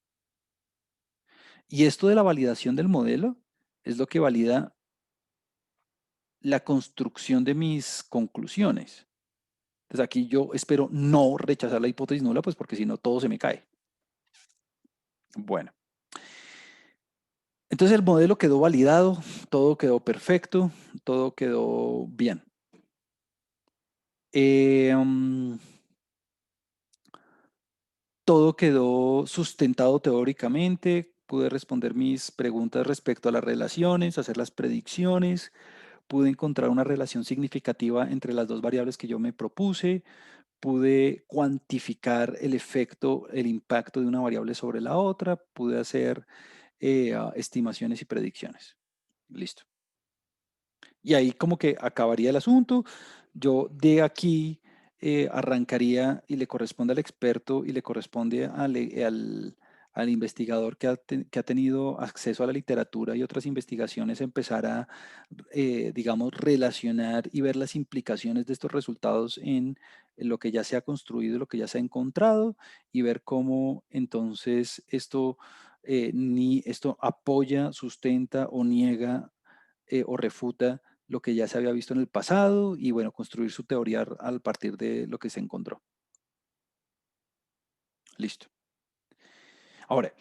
Y esto de la validación del modelo es lo que valida la construcción de mis conclusiones. Entonces aquí yo espero no rechazar la hipótesis nula, pues porque si no todo se me cae. Bueno, entonces el modelo quedó validado, todo quedó perfecto, todo quedó bien. Um, Todo quedó sustentado teóricamente, pude responder mis preguntas respecto a las relaciones, hacer las predicciones, pude encontrar una relación significativa entre las dos variables que yo me propuse, pude cuantificar el efecto, el impacto de una variable sobre la otra, pude hacer estimaciones y predicciones. Listo. Y ahí como que acabaría el asunto. Yo de aquí arrancaría y le corresponde al experto y le corresponde al investigador que ha tenido acceso a la literatura y otras investigaciones empezar a, digamos, relacionar y ver las implicaciones de estos resultados en lo que ya se ha construido, lo que ya se ha encontrado y ver cómo entonces esto apoya, sustenta o niega o refuta lo que ya se había visto en el pasado y bueno, construir su teoría al partir de lo que se encontró. Listo. Ahora,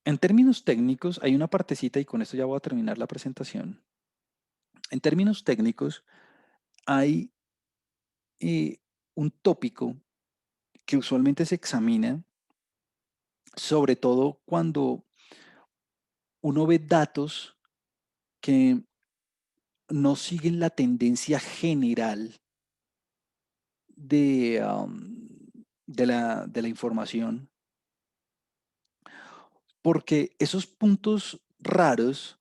en términos técnicos, hay una partecita y con esto ya voy a terminar la presentación. En términos técnicos, hay eh, un tópico que usualmente se examina, sobre todo cuando uno ve datos que no siguen la tendencia general de, de la información, porque esos puntos raros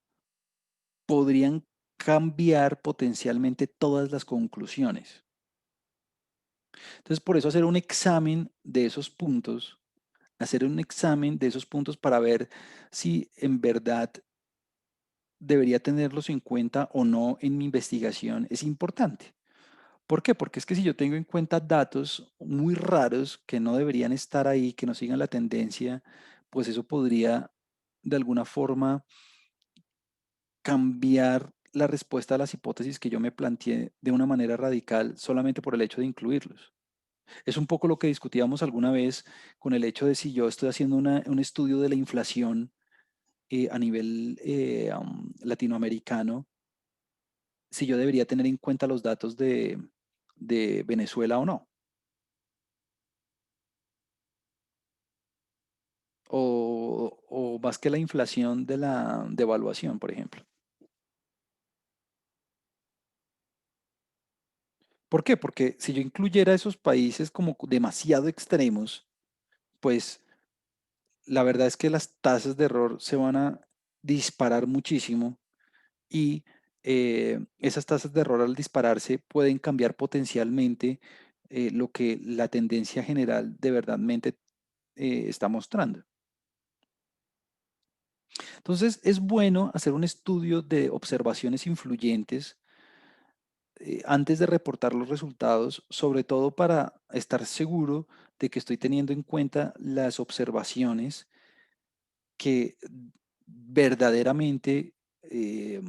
podrían cambiar potencialmente todas las conclusiones. Entonces, por eso hacer un examen de esos puntos, hacer un examen de esos puntos para ver si en verdad debería tenerlos en cuenta o no en mi investigación es importante. ¿Por qué? Porque es que si yo tengo en cuenta datos muy raros que no deberían estar ahí, que no sigan la tendencia, pues eso podría de alguna forma cambiar la respuesta a las hipótesis que yo me planteé de una manera radical solamente por el hecho de incluirlos. Es un poco lo que discutíamos alguna vez con el hecho de si yo estoy haciendo un estudio de la inflación a nivel latinoamericano, si yo debería tener en cuenta los datos de Venezuela o no, o más que la inflación de la devaluación, por ejemplo. ¿Por qué? Porque si yo incluyera esos países como demasiado extremos, pues la verdad es que las tasas de error se van a disparar muchísimo y esas tasas de error al dispararse pueden cambiar potencialmente lo que la tendencia general de verdadmente está mostrando. Entonces, es bueno hacer un estudio de observaciones influyentes antes de reportar los resultados, sobre todo para estar seguro de que estoy teniendo en cuenta las observaciones que verdaderamente eh,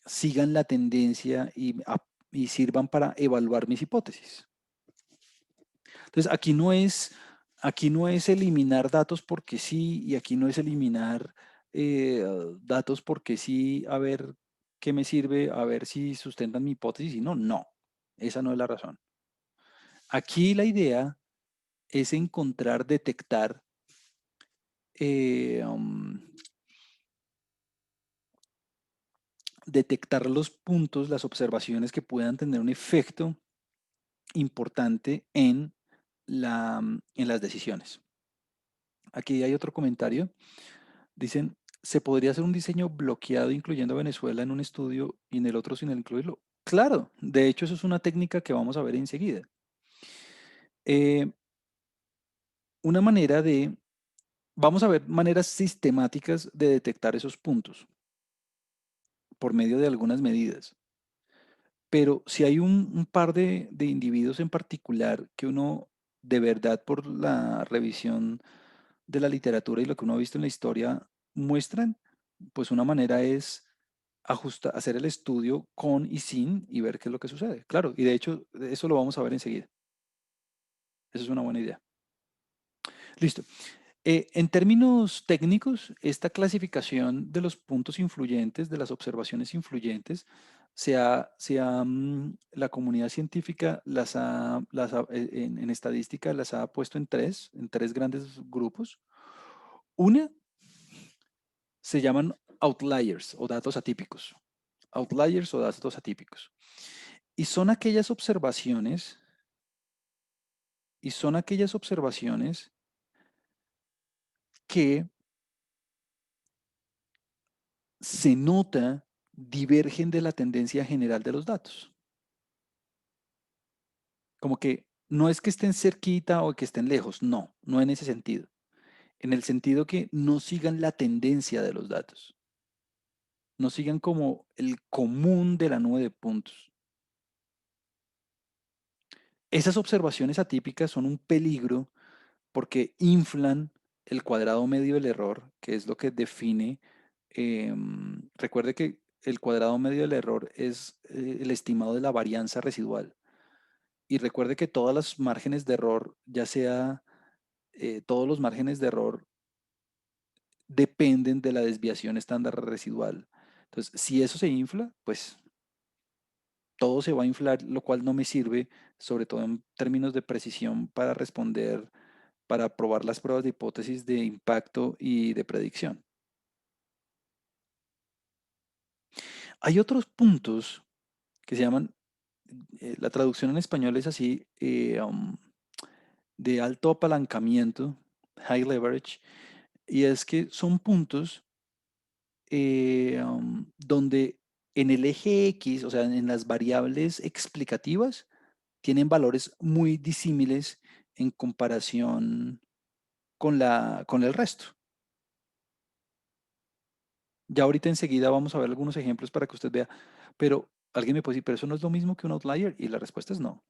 sigan la tendencia y sirvan para evaluar mis hipótesis. Entonces, aquí no es eliminar datos porque sí y aquí no es eliminar eh, datos porque sí, a ver qué me sirve, a ver si sustentan mi hipótesis y no, no, esa no es la razón. Aquí la idea es encontrar, detectar eh, um, detectar los puntos, las observaciones que puedan tener un efecto importante en las decisiones. Aquí hay otro comentario. Dicen, ¿se podría hacer un diseño bloqueado incluyendo a Venezuela en un estudio y en el otro sin incluirlo? Claro, de hecho eso es una técnica que vamos a ver enseguida. Eh, una manera de, vamos a ver maneras sistemáticas de detectar esos puntos por medio de algunas medidas. Pero si hay un par de individuos en particular que uno de verdad por la revisión de la literatura y lo que uno ha visto en la historia muestran, pues una manera es hacer el estudio con y sin y ver qué es lo que sucede. Claro, y de hecho eso lo vamos a ver enseguida. Eso es una buena idea. Listo. En términos técnicos, esta clasificación de los puntos influyentes, de las observaciones influyentes, la comunidad científica en estadística las ha puesto en tres grandes grupos. Una se llaman outliers o datos atípicos. Outliers o datos atípicos. Y son aquellas observaciones, y son aquellas observaciones que se nota divergen de la tendencia general de los datos. Como que no es que estén cerquita o que estén lejos, no, no en ese sentido. En el sentido que no sigan la tendencia de los datos, no sigan como el común de la nube de puntos. Esas observaciones atípicas son un peligro porque inflan el cuadrado medio del error, que es lo que define, recuerde que el cuadrado medio del error es el estimado de la varianza residual. Y recuerde que todos los márgenes de error, ya sea todos los márgenes de error dependen de la desviación estándar residual. Entonces, si eso se infla, pues todo se va a inflar, lo cual no me sirve, sobre todo en términos de precisión para responder, para probar las pruebas de hipótesis de impacto y de predicción. Hay otros puntos que se llaman, la traducción en español es así, de alto apalancamiento, high leverage, y es que son puntos donde en el eje X, o sea, en las variables explicativas, tienen valores muy disímiles en comparación con el resto. Ya ahorita enseguida vamos a ver algunos ejemplos para que usted vea, pero alguien me puede decir, pero eso no es lo mismo que un outlier, y la respuesta es no.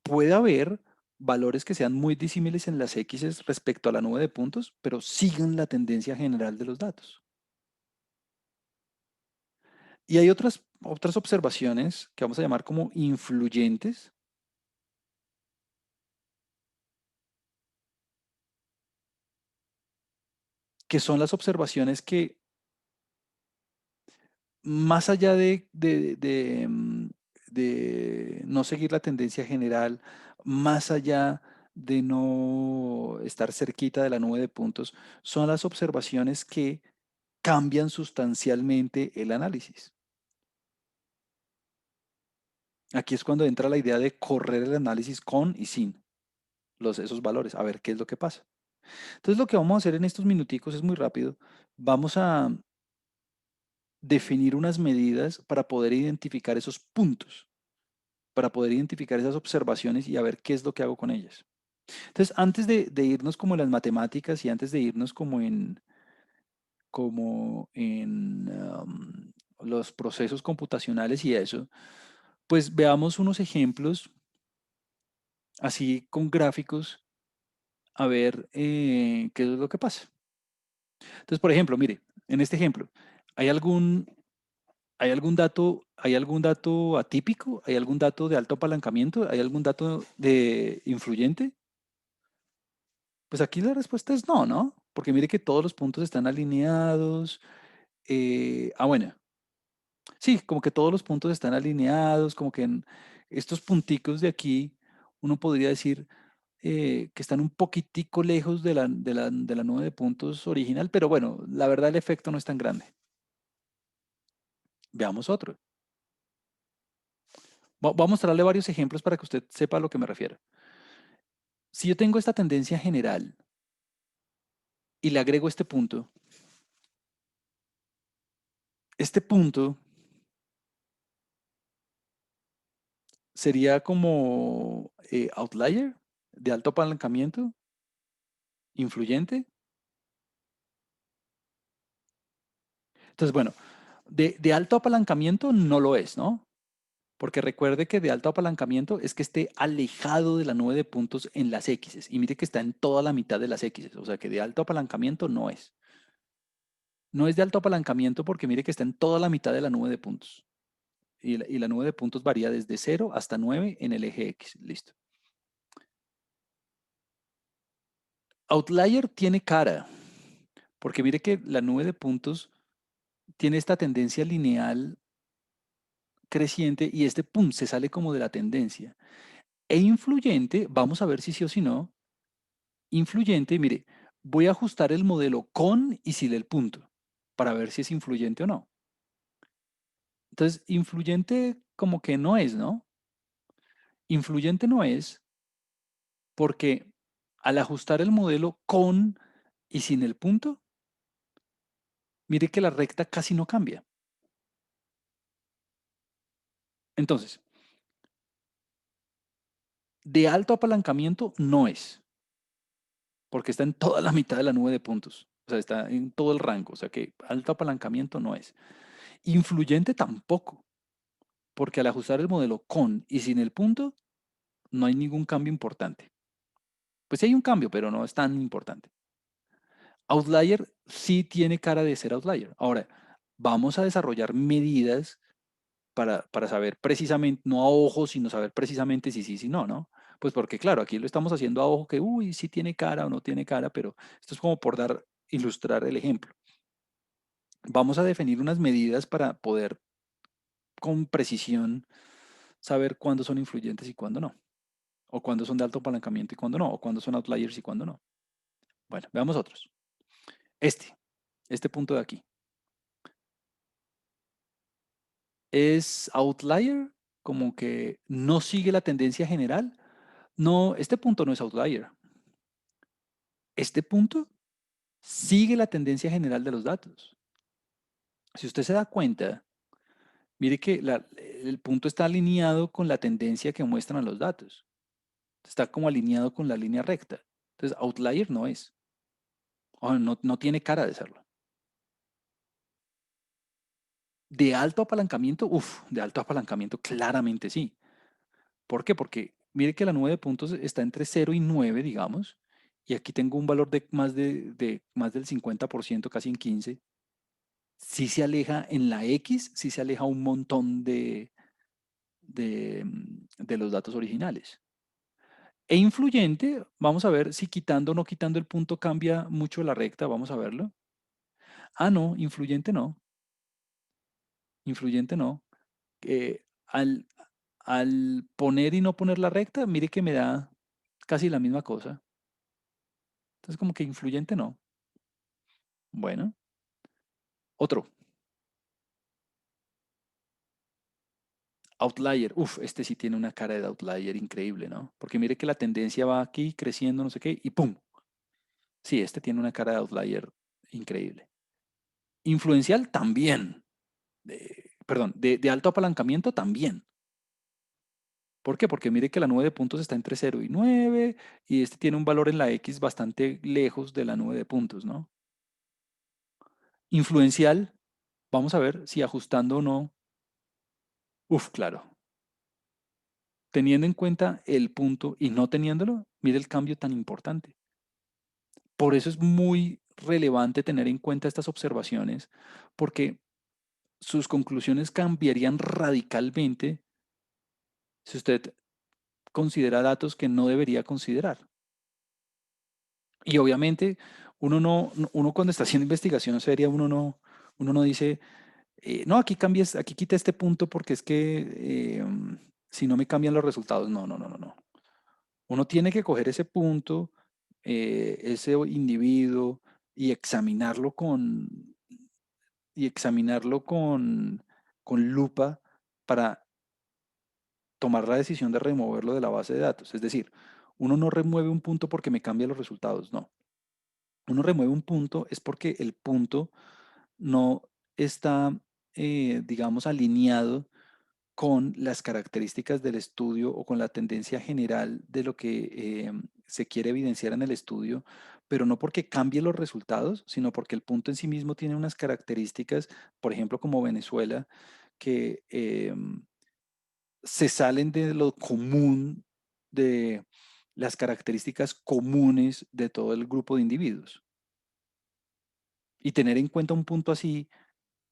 Puede haber valores que sean muy disímiles en las X respecto a la nube de puntos, pero sigan la tendencia general de los datos. Y hay otras observaciones que vamos a llamar como influyentes, que son las observaciones que más allá de no seguir la tendencia general, más allá de no estar cerquita de la nube de puntos, son las observaciones que cambian sustancialmente el análisis. Aquí es cuando entra la idea de correr el análisis con y sin esos valores, a ver qué es lo que pasa. Entonces lo que vamos a hacer en estos minuticos es muy rápido. Vamos a definir unas medidas para poder identificar esos puntos, para poder identificar esas observaciones y a ver qué es lo que hago con ellas. Entonces, antes de irnos como en las matemáticas y antes de irnos como en los procesos computacionales y eso, pues veamos unos ejemplos así con gráficos a ver qué es lo que pasa. Entonces, por ejemplo, mire, en este ejemplo, ¿hay algún, hay algún dato atípico? ¿Hay algún dato de alto apalancamiento? ¿Hay algún dato de influyente? Pues aquí la respuesta es no, ¿no? Porque mire que todos los puntos están alineados. Bueno, sí, como que todos los puntos están alineados, como que en estos punticos de aquí, uno podría decir que están un poquitico lejos de la nube de puntos original, pero bueno, la verdad el efecto no es tan grande. Veamos otro. Voy a mostrarle varios ejemplos para que usted sepa a lo que me refiero. Si yo tengo esta tendencia general y le agrego este punto sería como outlier de alto apalancamiento, influyente. Entonces, bueno, de alto apalancamiento no lo es, ¿no? Porque recuerde que de alto apalancamiento es que esté alejado de la nube de puntos en las X. Y mire que está en toda la mitad de las X. O sea que de alto apalancamiento no es. No es de alto apalancamiento porque mire que está en toda la mitad de la nube de puntos. Y la nube de puntos varía desde 0 hasta 9 en el eje X. Listo. Outlier tiene cara. Porque mire que la nube de puntos tiene esta tendencia lineal creciente y este pum se sale como de la tendencia. E influyente, vamos a ver si sí o si no. Influyente, mire, voy a ajustar el modelo con y sin el punto para ver si es influyente o no. Entonces, influyente como que no es, ¿no? Influyente no es porque al ajustar el modelo con y sin el punto, mire que la recta casi no cambia. Entonces, de alto apalancamiento no es, porque está en toda la mitad de la nube de puntos. O sea, está en todo el rango. O sea que alto apalancamiento no es. Influyente tampoco, porque al ajustar el modelo con y sin el punto, no hay ningún cambio importante. Pues sí hay un cambio, pero no es tan importante. Outlier sí tiene cara de ser outlier. Ahora, vamos a desarrollar medidas para saber precisamente, no a ojo, sino saber precisamente si sí, si no, ¿no? Pues porque claro, aquí lo estamos haciendo a ojo que, uy, sí tiene cara o no tiene cara, pero esto es como por dar, ilustrar el ejemplo. Vamos a definir unas medidas para poder con precisión saber cuándo son influyentes y cuándo no, o cuándo son de alto apalancamiento y cuándo no, o cuándo son outliers y cuándo no. Bueno, veamos otros. Este, este punto de aquí. ¿Es outlier? Como que no sigue la tendencia general. No, este punto no es outlier. Este punto sigue la tendencia general de los datos. Si usted se da cuenta, mire que el punto está alineado con la tendencia que muestran los datos. Está como alineado con la línea recta. Entonces, outlier no es. O no, no tiene cara de serlo. De alto apalancamiento, uff, de alto apalancamiento, claramente sí. ¿Por qué? Porque mire que la nube de puntos está entre 0 y 9, digamos, y aquí tengo un valor de más del 50%, casi en 15. Sí se aleja en la X, sí se aleja un montón de los datos originales. E influyente, vamos a ver si quitando o no quitando el punto cambia mucho la recta, vamos a verlo. Ah, no, influyente no, influyente no. Al, al poner y no poner la recta, mire que me da casi la misma cosa. Entonces, como que influyente no. Bueno, otro. Outlier. Uf, este sí tiene una cara de outlier increíble, ¿no? Porque mire que la tendencia va aquí creciendo, no sé qué, y ¡pum! Sí, este tiene una cara de outlier increíble. Influencial también. Perdón, de alto apalancamiento también. ¿Por qué? Porque mire que la nube de puntos está entre 0 y 9 y este tiene un valor en la X bastante lejos de la nube de puntos, ¿no? Influencial, vamos a ver si ajustando o no. Uf, claro. Teniendo en cuenta el punto y no teniéndolo, mire el cambio tan importante. Por eso es muy relevante tener en cuenta estas observaciones, porque sus conclusiones cambiarían radicalmente si usted considera datos que no debería considerar. Y obviamente, uno cuando está haciendo investigación seria, uno no dice, no, aquí cambies, aquí quita este punto porque es que si no me cambian los resultados. No, no, no, no, no. Uno tiene que coger ese punto, ese individuo y examinarlo con lupa para tomar la decisión de removerlo de la base de datos. Es decir, uno no remueve un punto porque me cambia los resultados, no. Uno remueve un punto es porque el punto no está, digamos, alineado con las características del estudio o con la tendencia general de lo que se quiere evidenciar en el estudio, pero no porque cambie los resultados, sino porque el punto en sí mismo tiene unas características, por ejemplo, como Venezuela, que se salen de lo común, de las características comunes de todo el grupo de individuos. Y tener en cuenta un punto así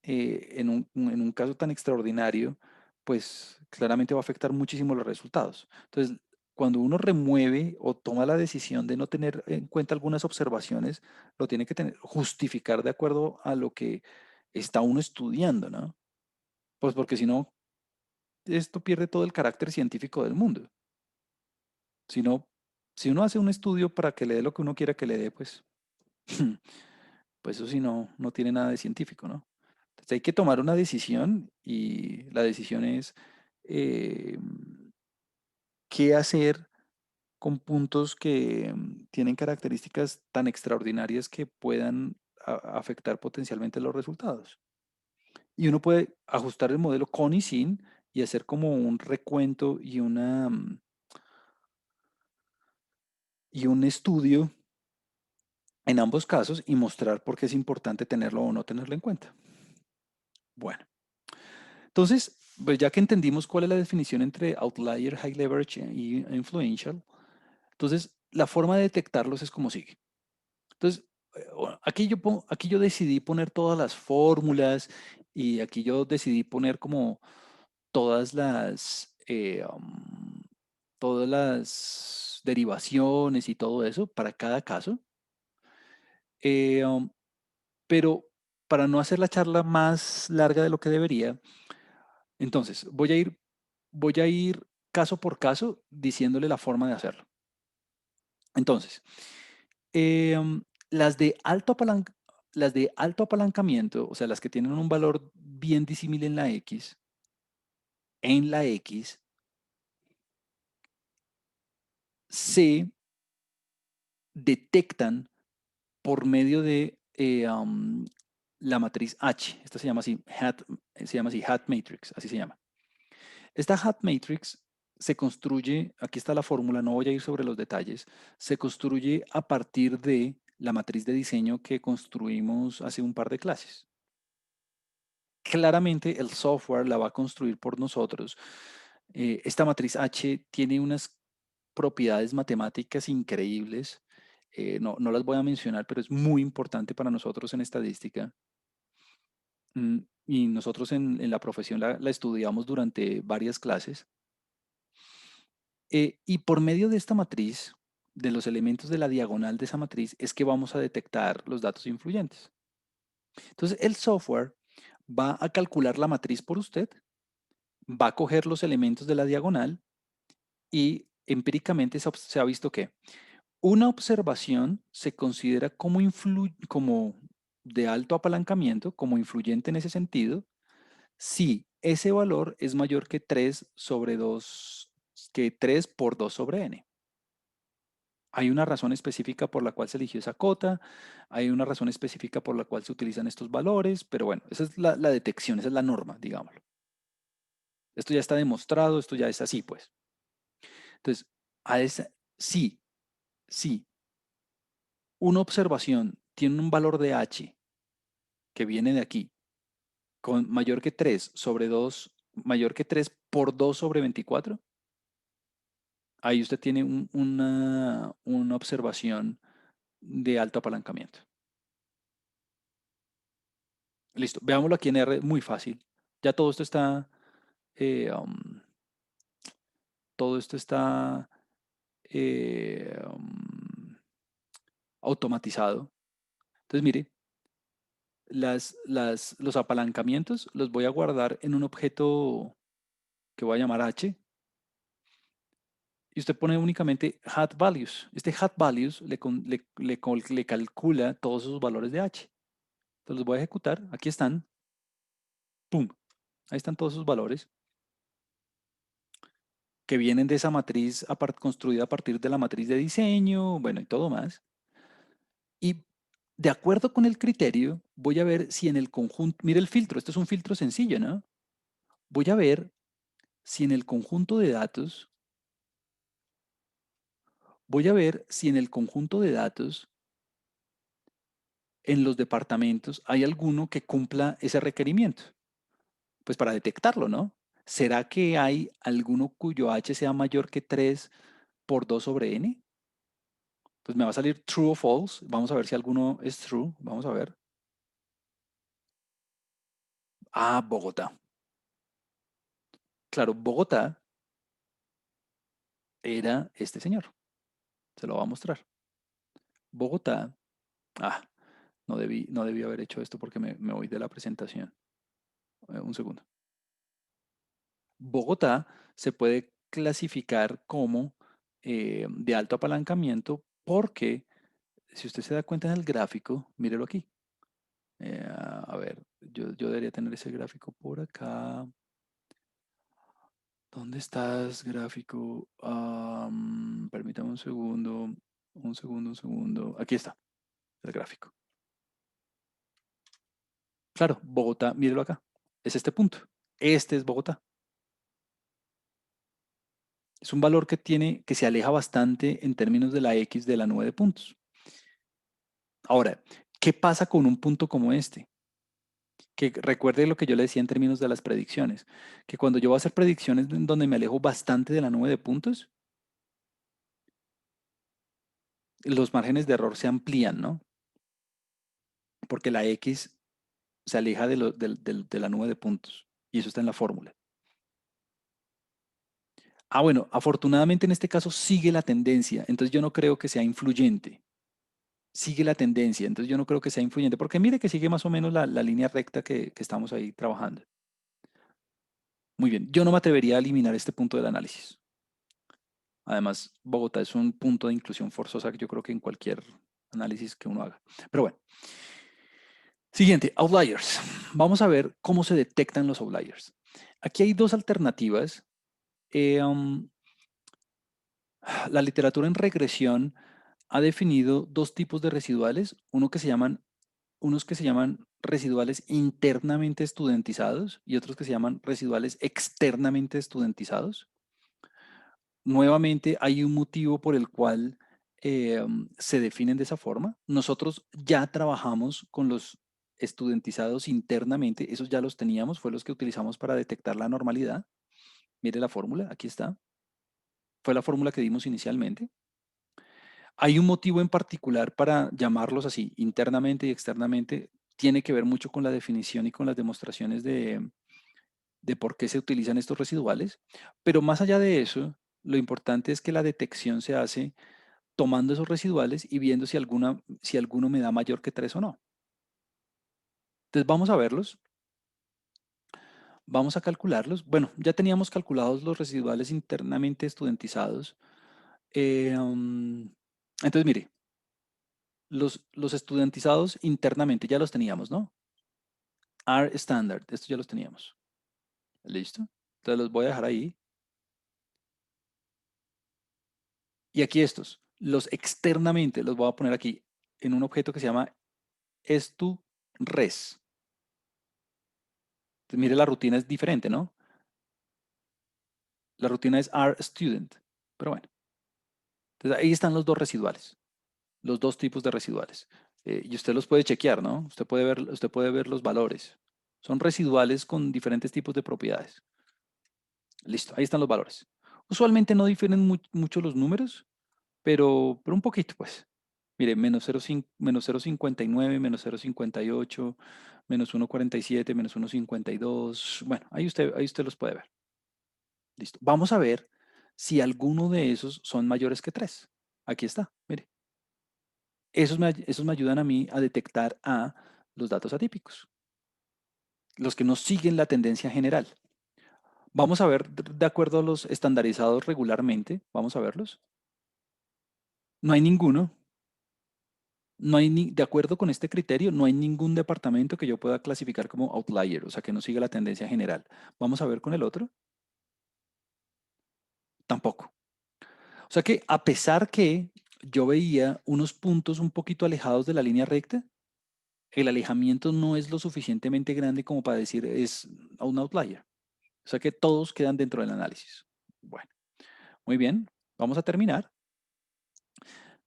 en un caso tan extraordinario, pues claramente va a afectar muchísimo los resultados. Entonces, cuando uno remueve o toma la decisión de no tener en cuenta algunas observaciones, lo tiene que justificar de acuerdo a lo que está uno estudiando, ¿no? Pues porque si no, esto pierde todo el carácter científico del mundo. Si no, si uno hace un estudio para que le dé lo que uno quiera que le dé, pues, pues eso sí no tiene nada de científico, ¿no? Entonces hay que tomar una decisión y la decisión es eh, qué hacer con puntos que tienen características tan extraordinarias que puedan afectar potencialmente los resultados. Y uno puede ajustar el modelo con y sin y hacer como un recuento y un estudio en ambos casos y mostrar por qué es importante tenerlo o no tenerlo en cuenta. Bueno, entonces, pues ya que entendimos cuál es la definición entre outlier, high leverage y influential, entonces la forma de detectarlos es como sigue. Entonces, aquí yo decidí poner todas las fórmulas y aquí yo decidí poner como todas todas las derivaciones y todo eso para cada caso. Eh, um, pero para no hacer la charla más larga de lo que debería, entonces voy a ir caso por caso diciéndole la forma de hacerlo. Entonces, las de las de alto apalancamiento, o sea, las que tienen un valor bien disímil en la X, se detectan por medio de la matriz H. Esta se llama así Hat Matrix, así se llama. Esta Hat Matrix se construye, aquí está la fórmula, no voy a ir sobre los detalles, se construye a partir de la matriz de diseño que construimos hace un par de clases. Claramente el software la va a construir por nosotros. Esta matriz H tiene unas propiedades matemáticas increíbles. No las voy a mencionar, pero es muy importante para nosotros en estadística. Y nosotros en la profesión la estudiamos durante varias clases. Y por medio de esta matriz, de los elementos de la diagonal de esa matriz, es que vamos a detectar los datos influyentes. Entonces, el software va a calcular la matriz por usted, va a coger los elementos de la diagonal y empíricamente se ha visto que una observación se considera como de alto apalancamiento, como influyente en ese sentido, si ese valor es mayor que 3 sobre 2, que 3 por 2 sobre n. Hay una razón específica por la cual se eligió esa cota, hay una razón específica por la cual se utilizan estos valores, pero bueno, esa es la detección, esa es la norma, digámoslo. Esto ya está demostrado, esto ya es así, pues. Entonces, sí, sí, una observación tiene un valor de h que viene de aquí, con mayor que 3 sobre 2, mayor que 3 por 2 sobre 24, ahí usted tiene una observación de alto apalancamiento. Listo, veámoslo aquí en R, muy fácil. Ya eh, um, todo esto está eh, um, automatizado. Entonces, mire, los apalancamientos los voy a guardar en un objeto que voy a llamar H y usted pone únicamente hat values. Este hat values le calcula todos esos valores de H. Entonces los voy a ejecutar. Aquí están. ¡Pum! Ahí están todos esos valores que vienen de esa matriz construida a partir de la matriz de diseño, bueno, y todo más. Y de acuerdo con el criterio, voy a ver si en el conjunto, mire el filtro, esto es un filtro sencillo, ¿no? Voy a ver si en el conjunto de datos, voy a ver si en el conjunto de datos, en los departamentos, hay alguno que cumpla ese requerimiento. Pues para detectarlo, ¿no? ¿Será que hay alguno cuyo h sea mayor que 3 por 2 sobre n? Pues me va a salir true o false. Vamos a ver si alguno es true. Vamos a ver. Ah, Bogotá. Claro, Bogotá era este señor. Se lo va a mostrar. Bogotá. Ah, no debí haber hecho esto porque me voy de la presentación. Un segundo. Bogotá se puede clasificar como de alto apalancamiento porque, si usted se da cuenta en el gráfico, mírelo aquí. A ver, yo debería tener ese gráfico por acá. ¿Dónde estás, gráfico? Permítame un segundo. Un segundo. Aquí está, el gráfico. Claro, Bogotá, mírelo acá. Es este punto. Este es Bogotá. Es un valor que tiene, que se aleja bastante en términos de la X de la nube de puntos. Ahora, ¿qué pasa con un punto como este? Que recuerde lo que yo le decía en términos de las predicciones, que cuando yo voy a hacer predicciones en donde me alejo bastante de la nube de puntos, los márgenes de error se amplían, ¿no? Porque la X se aleja de la nube de puntos y eso está en la fórmula. Ah, bueno, afortunadamente en este caso sigue la tendencia, entonces yo no creo que sea influyente. Sigue la tendencia, entonces yo no creo que sea influyente, porque mire que sigue más o menos la línea recta que estamos ahí trabajando. Muy bien, yo no me atrevería a eliminar este punto del análisis. Además, Bogotá es un punto de inclusión forzosa que yo creo que en cualquier análisis que uno haga. Pero bueno, siguiente, outliers. Vamos a ver cómo se detectan los outliers. Aquí hay dos alternativas. Eh, um, la literatura en regresión ha definido dos tipos de residuales, unos que se llaman residuales internamente estudentizados y otros que se llaman residuales externamente estudentizados. Nuevamente, hay un motivo por el cual se definen de esa forma. Nosotros ya trabajamos con los estudentizados internamente, esos ya los teníamos, fue los que utilizamos para detectar la normalidad. Mire la fórmula, aquí está. Fue la fórmula que dimos inicialmente. Hay un motivo en particular para llamarlos así, internamente y externamente. Tiene que ver mucho con la definición y con las demostraciones de por qué se utilizan estos residuales. Pero más allá de eso, lo importante es que la detección se hace tomando esos residuales y viendo si alguno me da mayor que 3 o no. Entonces vamos a verlos, vamos a calcularlos. Bueno, ya teníamos calculados los residuales internamente estudentizados. Entonces, mire, los estudentizados internamente ya los teníamos, ¿no? R standard, estos ya los teníamos. ¿Listo? Entonces los voy a dejar ahí. Y aquí estos, los externamente, los voy a poner aquí en un objeto que se llama estu_res. Entonces, mire, la rutina es diferente, ¿no? La rutina es rStudent. Pero bueno, entonces ahí están los dos residuales, los dos tipos de residuales. Y usted los puede chequear, ¿no? Usted puede ver los valores. Son residuales con diferentes tipos de propiedades. Listo, ahí están los valores. Usualmente no difieren mucho los números, pero un poquito, pues. Mire, menos 0,59, menos 0,58, menos 1,47, menos 1,52. Bueno, ahí usted los puede ver. Listo. Vamos a ver si alguno de esos son mayores que 3. Aquí está, mire. Esos me ayudan a mí a detectar a los datos atípicos, los que no siguen la tendencia general. Vamos a ver de acuerdo a los estandarizados regularmente. Vamos a verlos. No hay ninguno. De acuerdo con este criterio, no hay ningún departamento que yo pueda clasificar como outlier, o sea, que no siga la tendencia general. Vamos a ver con el otro. Tampoco. O sea que a pesar que yo veía unos puntos un poquito alejados de la línea recta, el alejamiento no es lo suficientemente grande como para decir es un outlier. O sea que todos quedan dentro del análisis. Bueno, muy bien. Vamos a terminar.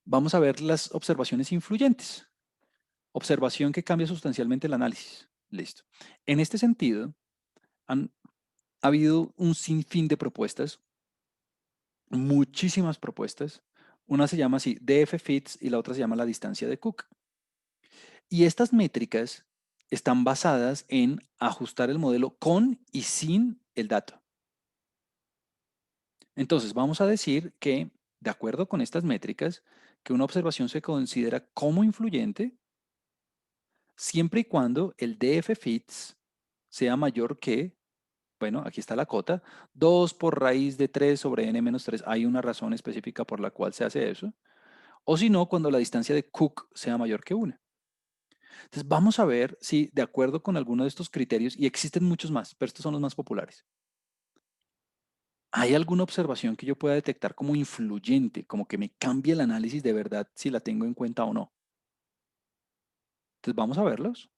Vamos a ver las observaciones influyentes. Observación que cambia sustancialmente el análisis. Listo. En este sentido, han ha habido un sinfín de propuestas, muchísimas propuestas. Una se llama así DF Fits y la otra se llama la distancia de Cook. Y estas métricas están basadas en ajustar el modelo con y sin el dato. Entonces, vamos a decir que, de acuerdo con estas métricas, que una observación se considera como influyente siempre y cuando el DF Fits sea mayor que, bueno, aquí está la cota, 2 por raíz de 3 sobre n menos 3. Hay una razón específica por la cual se hace eso. O si no, cuando la distancia de Cook sea mayor que 1. Entonces, vamos a ver si, de acuerdo con alguno de estos criterios, y existen muchos más, pero estos son los más populares, ¿hay alguna observación que yo pueda detectar como influyente, como que me cambie el análisis de verdad si la tengo en cuenta o no? Entonces, vamos a verlos.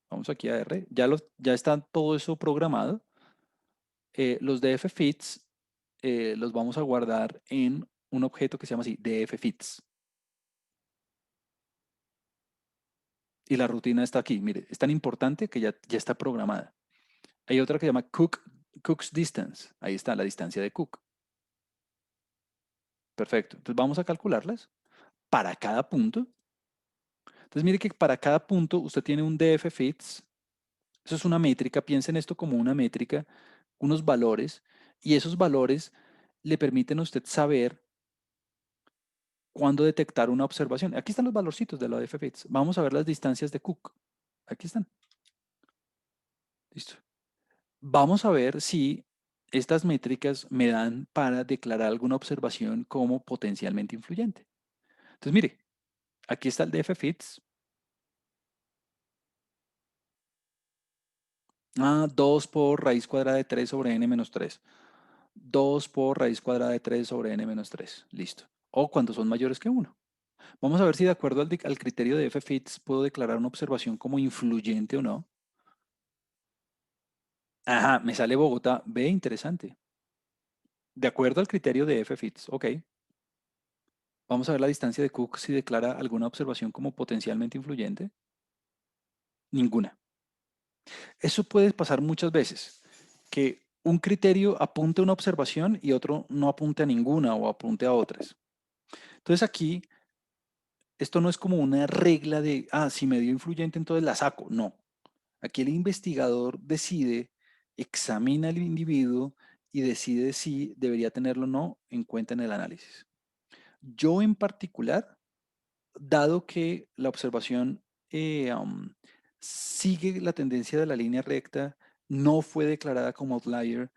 Vamos aquí a R. Ya está todo eso programado. Los df-fits los vamos a guardar en un objeto que se llama así, df-fits. Y la rutina está aquí. Mire, es tan importante que ya está programada. Hay otra que se llama cook's distance. Ahí está la distancia de cook. Perfecto. Entonces vamos a calcularlas para cada punto. Entonces mire que para cada punto usted tiene un df-fits. Eso es una métrica. Piensen esto como una métrica, unos valores. Y esos valores le permiten a usted saber cuándo detectar una observación. Aquí están los valorcitos de la df-fits. Vamos a ver las distancias de cook. Aquí están. Listo. Vamos a ver si estas métricas me dan para declarar alguna observación como potencialmente influyente. Entonces, mire, aquí está el df-fits. 2 por raíz cuadrada de 3 sobre n menos 3. 2 por raíz cuadrada de 3 sobre n menos 3. Listo. O cuando son mayores que 1. Vamos a ver si de acuerdo al criterio de f-fits puedo declarar una observación como influyente o no. Ajá, me sale Bogotá. Ve, interesante. De acuerdo al criterio de f-fits. Ok. Vamos a ver la distancia de Cook si declara alguna observación como potencialmente influyente. Ninguna. Eso puede pasar muchas veces, que un criterio apunte a una observación y otro no apunte a ninguna o apunte a otras. Entonces aquí, esto no es como una regla de, si me dio influyente, entonces la saco. No. Aquí el investigador decide, examina al individuo y decide si debería tenerlo o no en cuenta en el análisis. Yo en particular, dado que la observación sigue la tendencia de la línea recta, no fue declarada como outlier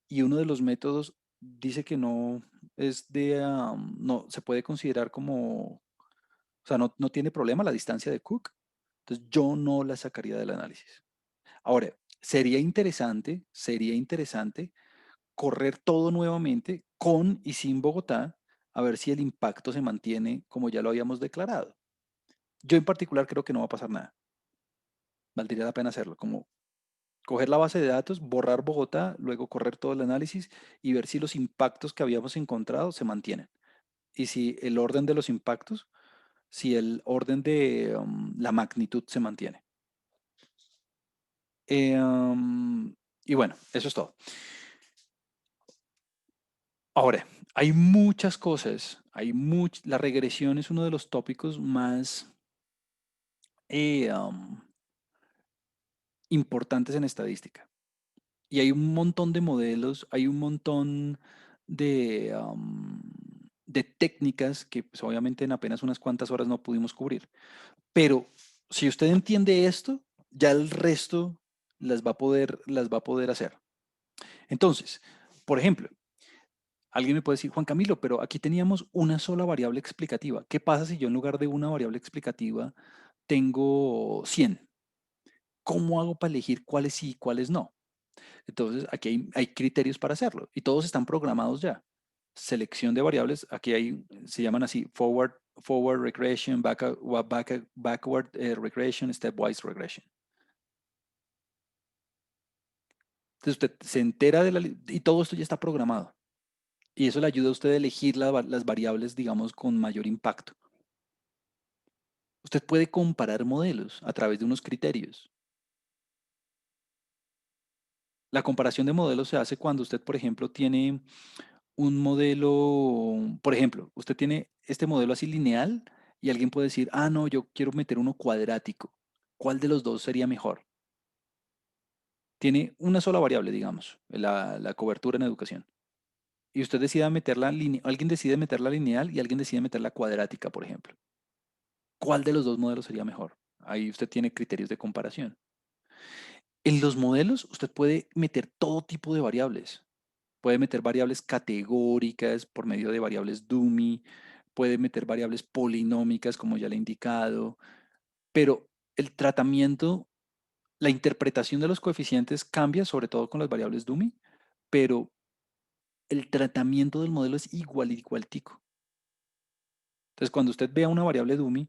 y uno de los métodos dice que no es no se puede considerar como, o sea, no tiene problema la distancia de Cook, entonces yo no la sacaría del análisis. Ahora, sería interesante correr todo nuevamente con y sin Bogotá a ver si el impacto se mantiene como ya lo habíamos declarado. Yo en particular creo que no va a pasar nada. Valdría la pena hacerlo, como coger la base de datos, borrar Bogotá, luego correr todo el análisis y ver si los impactos que habíamos encontrado se mantienen. Y si el orden de los impactos, si el orden de la magnitud se mantiene. Y bueno, eso es todo. Ahora, hay muchas cosas, la regresión es uno de los tópicos más importantes en estadística. Y hay un montón de modelos, hay un montón de técnicas que pues, obviamente en apenas unas cuantas horas no pudimos cubrir. Pero si usted entiende esto, ya el resto las va a poder hacer. Entonces, por ejemplo, alguien me puede decir, Juan Camilo, pero aquí teníamos una sola variable explicativa. ¿Qué pasa si yo en lugar de una variable explicativa tengo 100? ¿Cómo hago para elegir cuáles sí y cuáles no? Entonces, aquí hay criterios para hacerlo y todos están programados ya. Selección de variables, aquí se llaman así, forward regression, backward regression, stepwise regression. Entonces usted se entera y todo esto ya está programado. Y eso le ayuda a usted a elegir las variables, digamos, con mayor impacto. Usted puede comparar modelos a través de unos criterios. La comparación de modelos se hace cuando usted, por ejemplo, tiene un modelo, por ejemplo, usted tiene este modelo así lineal y alguien puede decir, no, yo quiero meter uno cuadrático. ¿Cuál de los dos sería mejor? Tiene una sola variable, digamos, la cobertura en educación. Y usted decide meterla lineal, alguien decide meterla lineal y alguien decide meterla cuadrática, por ejemplo. ¿Cuál de los dos modelos sería mejor? Ahí usted tiene criterios de comparación. En los modelos usted puede meter todo tipo de variables. Puede meter variables categóricas por medio de variables dummy, puede meter variables polinómicas, como ya le he indicado, pero el tratamiento, la interpretación de los coeficientes cambia, sobre todo con las variables dummy, pero el tratamiento del modelo es igualitico. Entonces, cuando usted vea una variable dummy,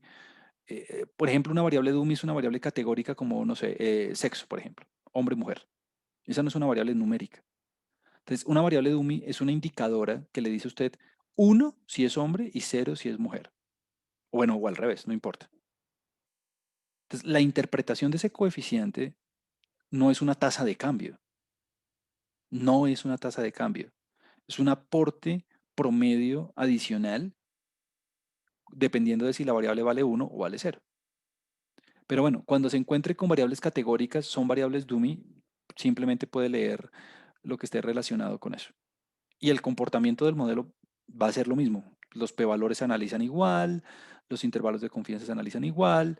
Por ejemplo, una variable dummy es una variable categórica como, no sé, sexo, por ejemplo, hombre, mujer. Esa no es una variable numérica. Entonces, una variable dummy es una indicadora que le dice a usted uno si es hombre y cero si es mujer. O bueno, o al revés, no importa. Entonces, la interpretación de ese coeficiente no es una tasa de cambio, no es una tasa de cambio, es un aporte promedio adicional dependiendo de si la variable vale uno o vale cero. Pero bueno, cuando se encuentre con variables categóricas, son variables dummy, simplemente puede leer lo que esté relacionado con eso. Y el comportamiento del modelo va a ser lo mismo. Los p-valores se analizan igual, los intervalos de confianza se analizan igual.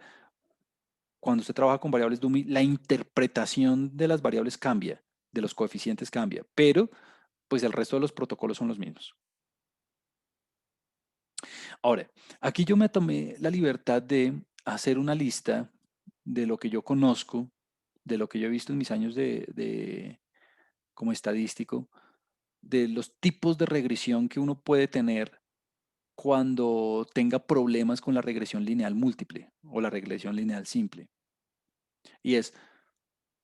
Cuando usted trabaja con variables dummy, la interpretación de las variables cambia, de los coeficientes cambia, pero pues el resto de los protocolos son los mismos. Ahora, aquí yo me tomé la libertad de hacer una lista de lo que yo conozco, de lo que yo he visto en mis años como estadístico, de los tipos de regresión que uno puede tener cuando tenga problemas con la regresión lineal múltiple o la regresión lineal simple. Y es,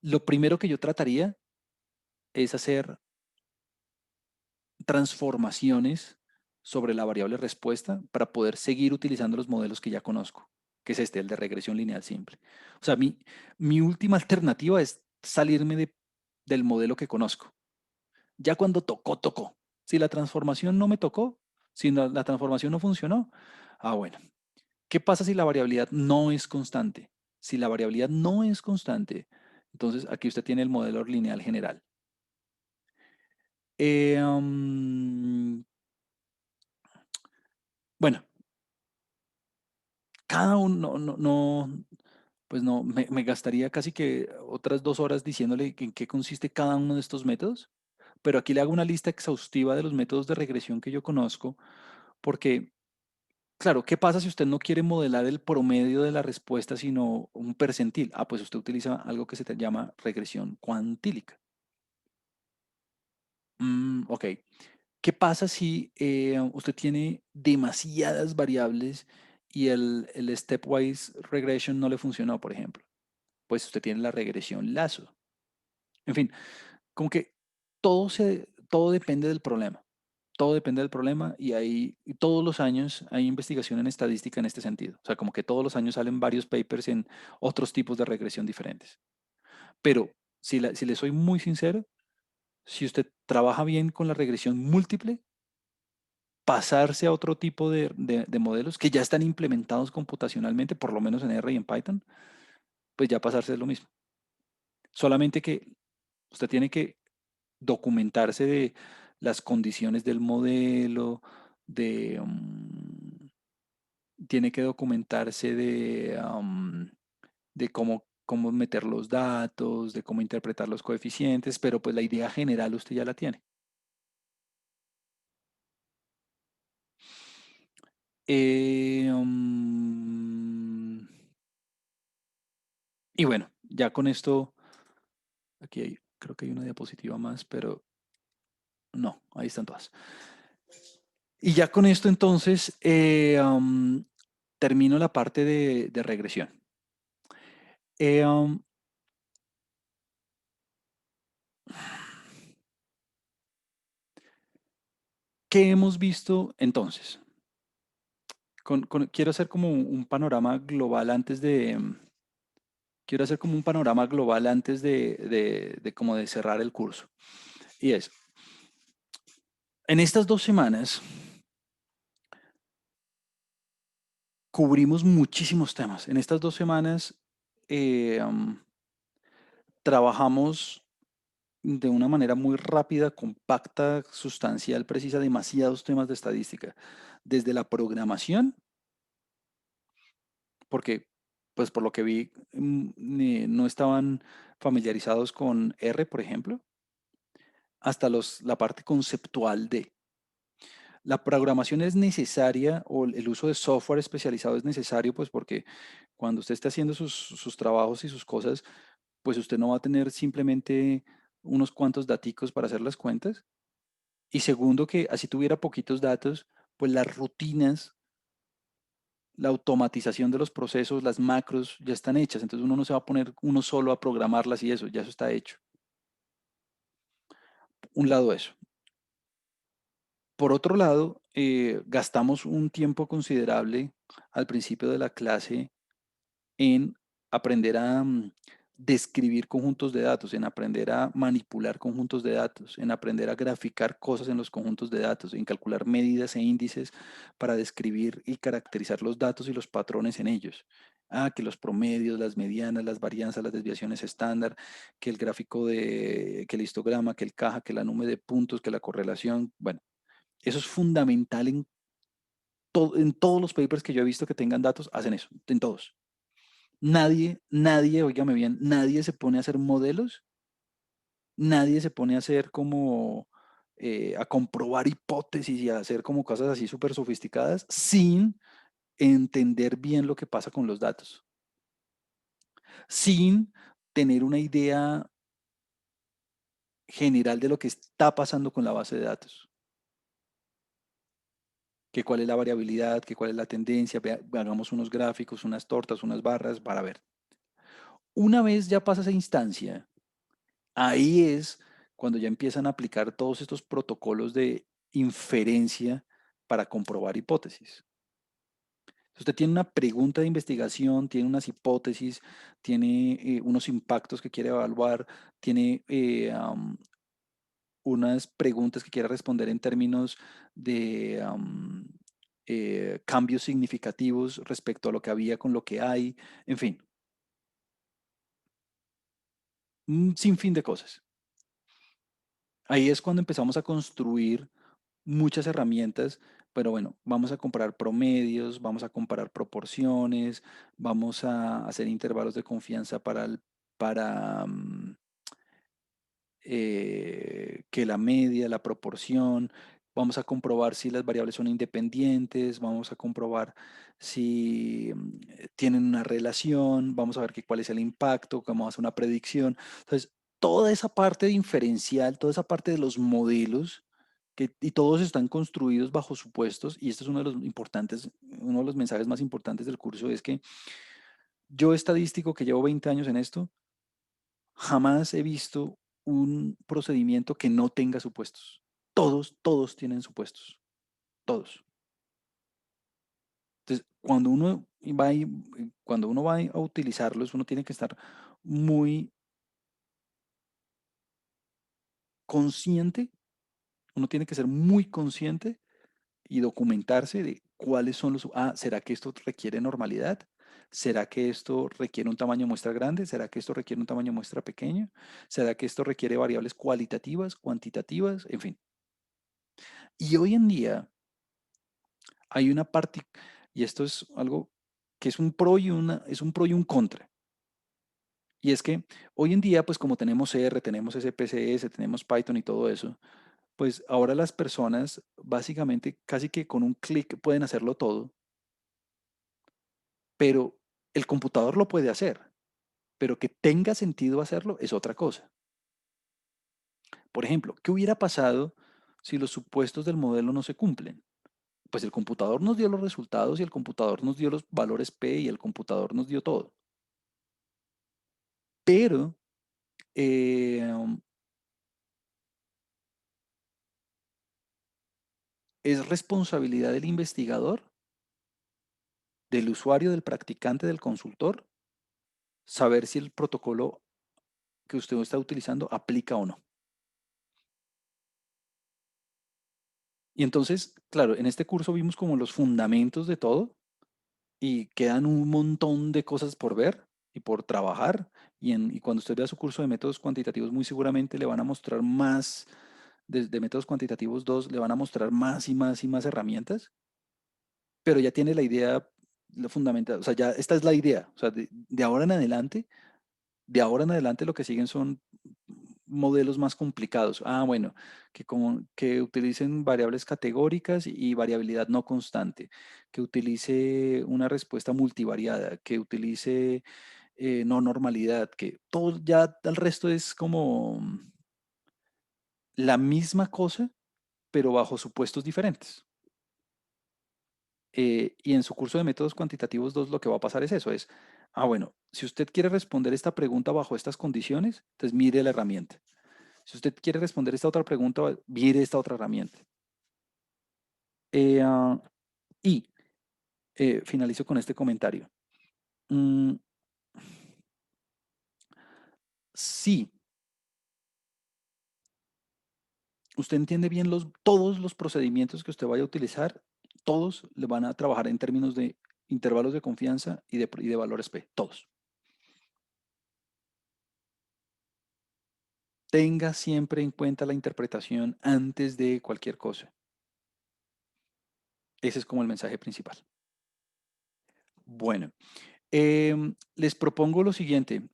lo primero que yo trataría es hacer transformaciones sobre la variable respuesta para poder seguir utilizando los modelos que ya conozco, que es este, el de regresión lineal simple. O sea, mi última alternativa es salirme del modelo que conozco. Ya cuando tocó, tocó. Si la transformación no me tocó, si la transformación no funcionó, bueno. ¿Qué pasa si la variabilidad no es constante? Si la variabilidad no es constante, entonces aquí usted tiene el modelo lineal general. Bueno, cada uno, pues no, me gastaría casi que otras 2 horas diciéndole en qué consiste cada uno de estos métodos, pero aquí le hago una lista exhaustiva de los métodos de regresión que yo conozco, porque, claro, ¿qué pasa si usted no quiere modelar el promedio de la respuesta, sino un percentil? Pues usted utiliza algo que se llama regresión cuantílica. Ok. ¿Qué pasa si usted tiene demasiadas variables y el stepwise regression no le funcionó, por ejemplo? Pues usted tiene la regresión lazo. En fin, como que todo depende del problema. Todo depende del problema y todos los años hay investigación en estadística en este sentido. O sea, como que todos los años salen varios papers en otros tipos de regresión diferentes. Pero si le soy muy sincero, si usted trabaja bien con la regresión múltiple, pasarse a otro tipo de modelos que ya están implementados computacionalmente, por lo menos en R y en Python, pues ya pasarse es lo mismo. Solamente que usted tiene que documentarse de las condiciones del modelo, tiene que documentarse de cómo meter los datos, de cómo interpretar los coeficientes, pero pues la idea general usted ya la tiene. Eh, um, y bueno, ya con esto, creo que hay una diapositiva más, pero no, ahí están todas. Y ya con esto entonces termino la parte de regresión. Eh, um, ¿Qué hemos visto entonces? Quiero hacer como un panorama global antes quiero hacer como un panorama global antes de como de cerrar el curso. Y es, en estas 2 semanas cubrimos muchísimos temas. En estas 2 semanas eh, um, trabajamos de una manera muy rápida, compacta, sustancial, precisa, demasiados temas de estadística. Desde la programación, porque, pues por lo que vi, no estaban familiarizados con R, por ejemplo, hasta la parte conceptual de. La programación es necesaria o el uso de software especializado es necesario, pues porque cuando usted esté haciendo sus trabajos y sus cosas, pues usted no va a tener simplemente unos cuantos daticos para hacer las cuentas. Y segundo, que así tuviera poquitos datos, pues las rutinas la automatización de los procesos, las macros ya están hechas, entonces uno no se va a poner uno solo a programarlas y eso, ya eso está hecho. Un lado eso. Por otro lado, gastamos un tiempo considerable al principio de la clase en aprender a describir conjuntos de datos, en aprender a manipular conjuntos de datos, en aprender a graficar cosas en los conjuntos de datos, en calcular medidas e índices para describir y caracterizar los datos y los patrones en ellos. Ah, que los promedios, las medianas, las varianzas, las desviaciones estándar, que el gráfico que el histograma, que el caja, que la nube de puntos, que la correlación. Bueno, eso es fundamental en todos los papers que yo he visto que tengan datos, hacen eso, en todos. Nadie, óigame bien, nadie se pone a hacer modelos, nadie se pone a hacer como a comprobar hipótesis y a hacer como cosas así súper sofisticadas sin entender bien lo que pasa con los datos, sin tener una idea general de lo que está pasando con la base de datos, que cuál es la variabilidad, que cuál es la tendencia, hagamos unos gráficos, unas tortas, unas barras para ver. Una vez ya pasa esa instancia, ahí es cuando ya empiezan a aplicar todos estos protocolos de inferencia para comprobar hipótesis. Usted tiene una pregunta de investigación, tiene unas hipótesis, tiene unos impactos que quiere evaluar, tiene unas preguntas que quiere responder en términos de cambios significativos respecto a lo que había con lo que hay, en fin, un sinfín de cosas. Ahí es cuando empezamos a construir muchas herramientas, pero bueno, vamos a comparar promedios, vamos a comparar proporciones, vamos a hacer intervalos de confianza para que la media, la proporción, vamos a comprobar si las variables son independientes, vamos a comprobar si tienen una relación, vamos a ver cuál es el impacto, cómo hacer una predicción. Entonces, toda esa parte diferencial, toda esa parte de los modelos, y todos están construidos bajo supuestos, y este es uno de los importantes, uno de los mensajes más importantes del curso, es que yo estadístico que llevo 20 años en esto, jamás he visto un procedimiento que no tenga supuestos. Todos tienen supuestos, todos. Entonces, cuando uno va a utilizarlos, uno tiene que estar muy consciente, uno tiene que ser muy consciente y documentarse de cuáles son ¿será que esto requiere normalidad? ¿Será que esto requiere un tamaño muestra grande? ¿Será que esto requiere un tamaño muestra pequeño? ¿Será que esto requiere variables cualitativas, cuantitativas? En fin. Y hoy en día hay una parte, y esto es algo que es un pro es un pro y un contra. Y es que hoy en día, pues como tenemos R, tenemos SPSS, tenemos Python y todo eso, pues ahora las personas básicamente casi que con un clic pueden hacerlo todo, pero el computador lo puede hacer, pero que tenga sentido hacerlo es otra cosa. Por ejemplo, ¿qué hubiera pasado si los supuestos del modelo no se cumplen? Pues el computador nos dio los resultados y el computador nos dio los valores P y el computador nos dio todo. Pero eh, es responsabilidad del investigador, del usuario, del practicante, del consultor, saber si el protocolo que usted está utilizando aplica o no. Y entonces, claro, en este curso vimos como los fundamentos de todo y quedan un montón de cosas por ver y por trabajar. Y cuando usted vea su curso de métodos cuantitativos, muy seguramente le van a mostrar más, de métodos cuantitativos 2 le van a mostrar más y más y más herramientas, pero ya tiene la idea lo fundamental, o sea, ya esta es la idea, o sea, de ahora en adelante lo que siguen son modelos más complicados. Ah, bueno, que utilicen variables categóricas y variabilidad no constante, que utilice una respuesta multivariada, que utilice no normalidad, que todo ya el resto es como la misma cosa, pero bajo supuestos diferentes. Y en su curso de métodos cuantitativos 2 lo que va a pasar es eso, es, bueno, si usted quiere responder esta pregunta bajo estas condiciones, entonces mire la herramienta. Si usted quiere responder esta otra pregunta, mire esta otra herramienta. Eh, ah, y finalizo con este comentario. Mm, si usted entiende bien todos los procedimientos que usted vaya a utilizar, todos le van a trabajar en términos de intervalos de confianza y de valores P, todos. Tenga siempre en cuenta la interpretación antes de cualquier cosa. Ese es como el mensaje principal. Bueno, les propongo lo siguiente.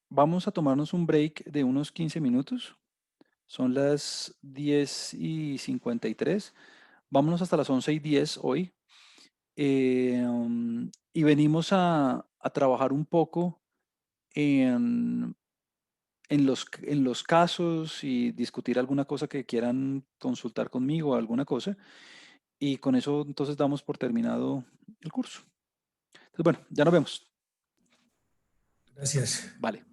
Vamos a tomarnos un break de unos 15 minutos. Son las 10:53. Vámonos hasta las 11:10 hoy. Y venimos a trabajar un poco en, en los casos y discutir alguna cosa que quieran consultar conmigo, alguna cosa. Y con eso entonces damos por terminado el curso. Entonces, bueno, ya nos vemos. Gracias. Vale.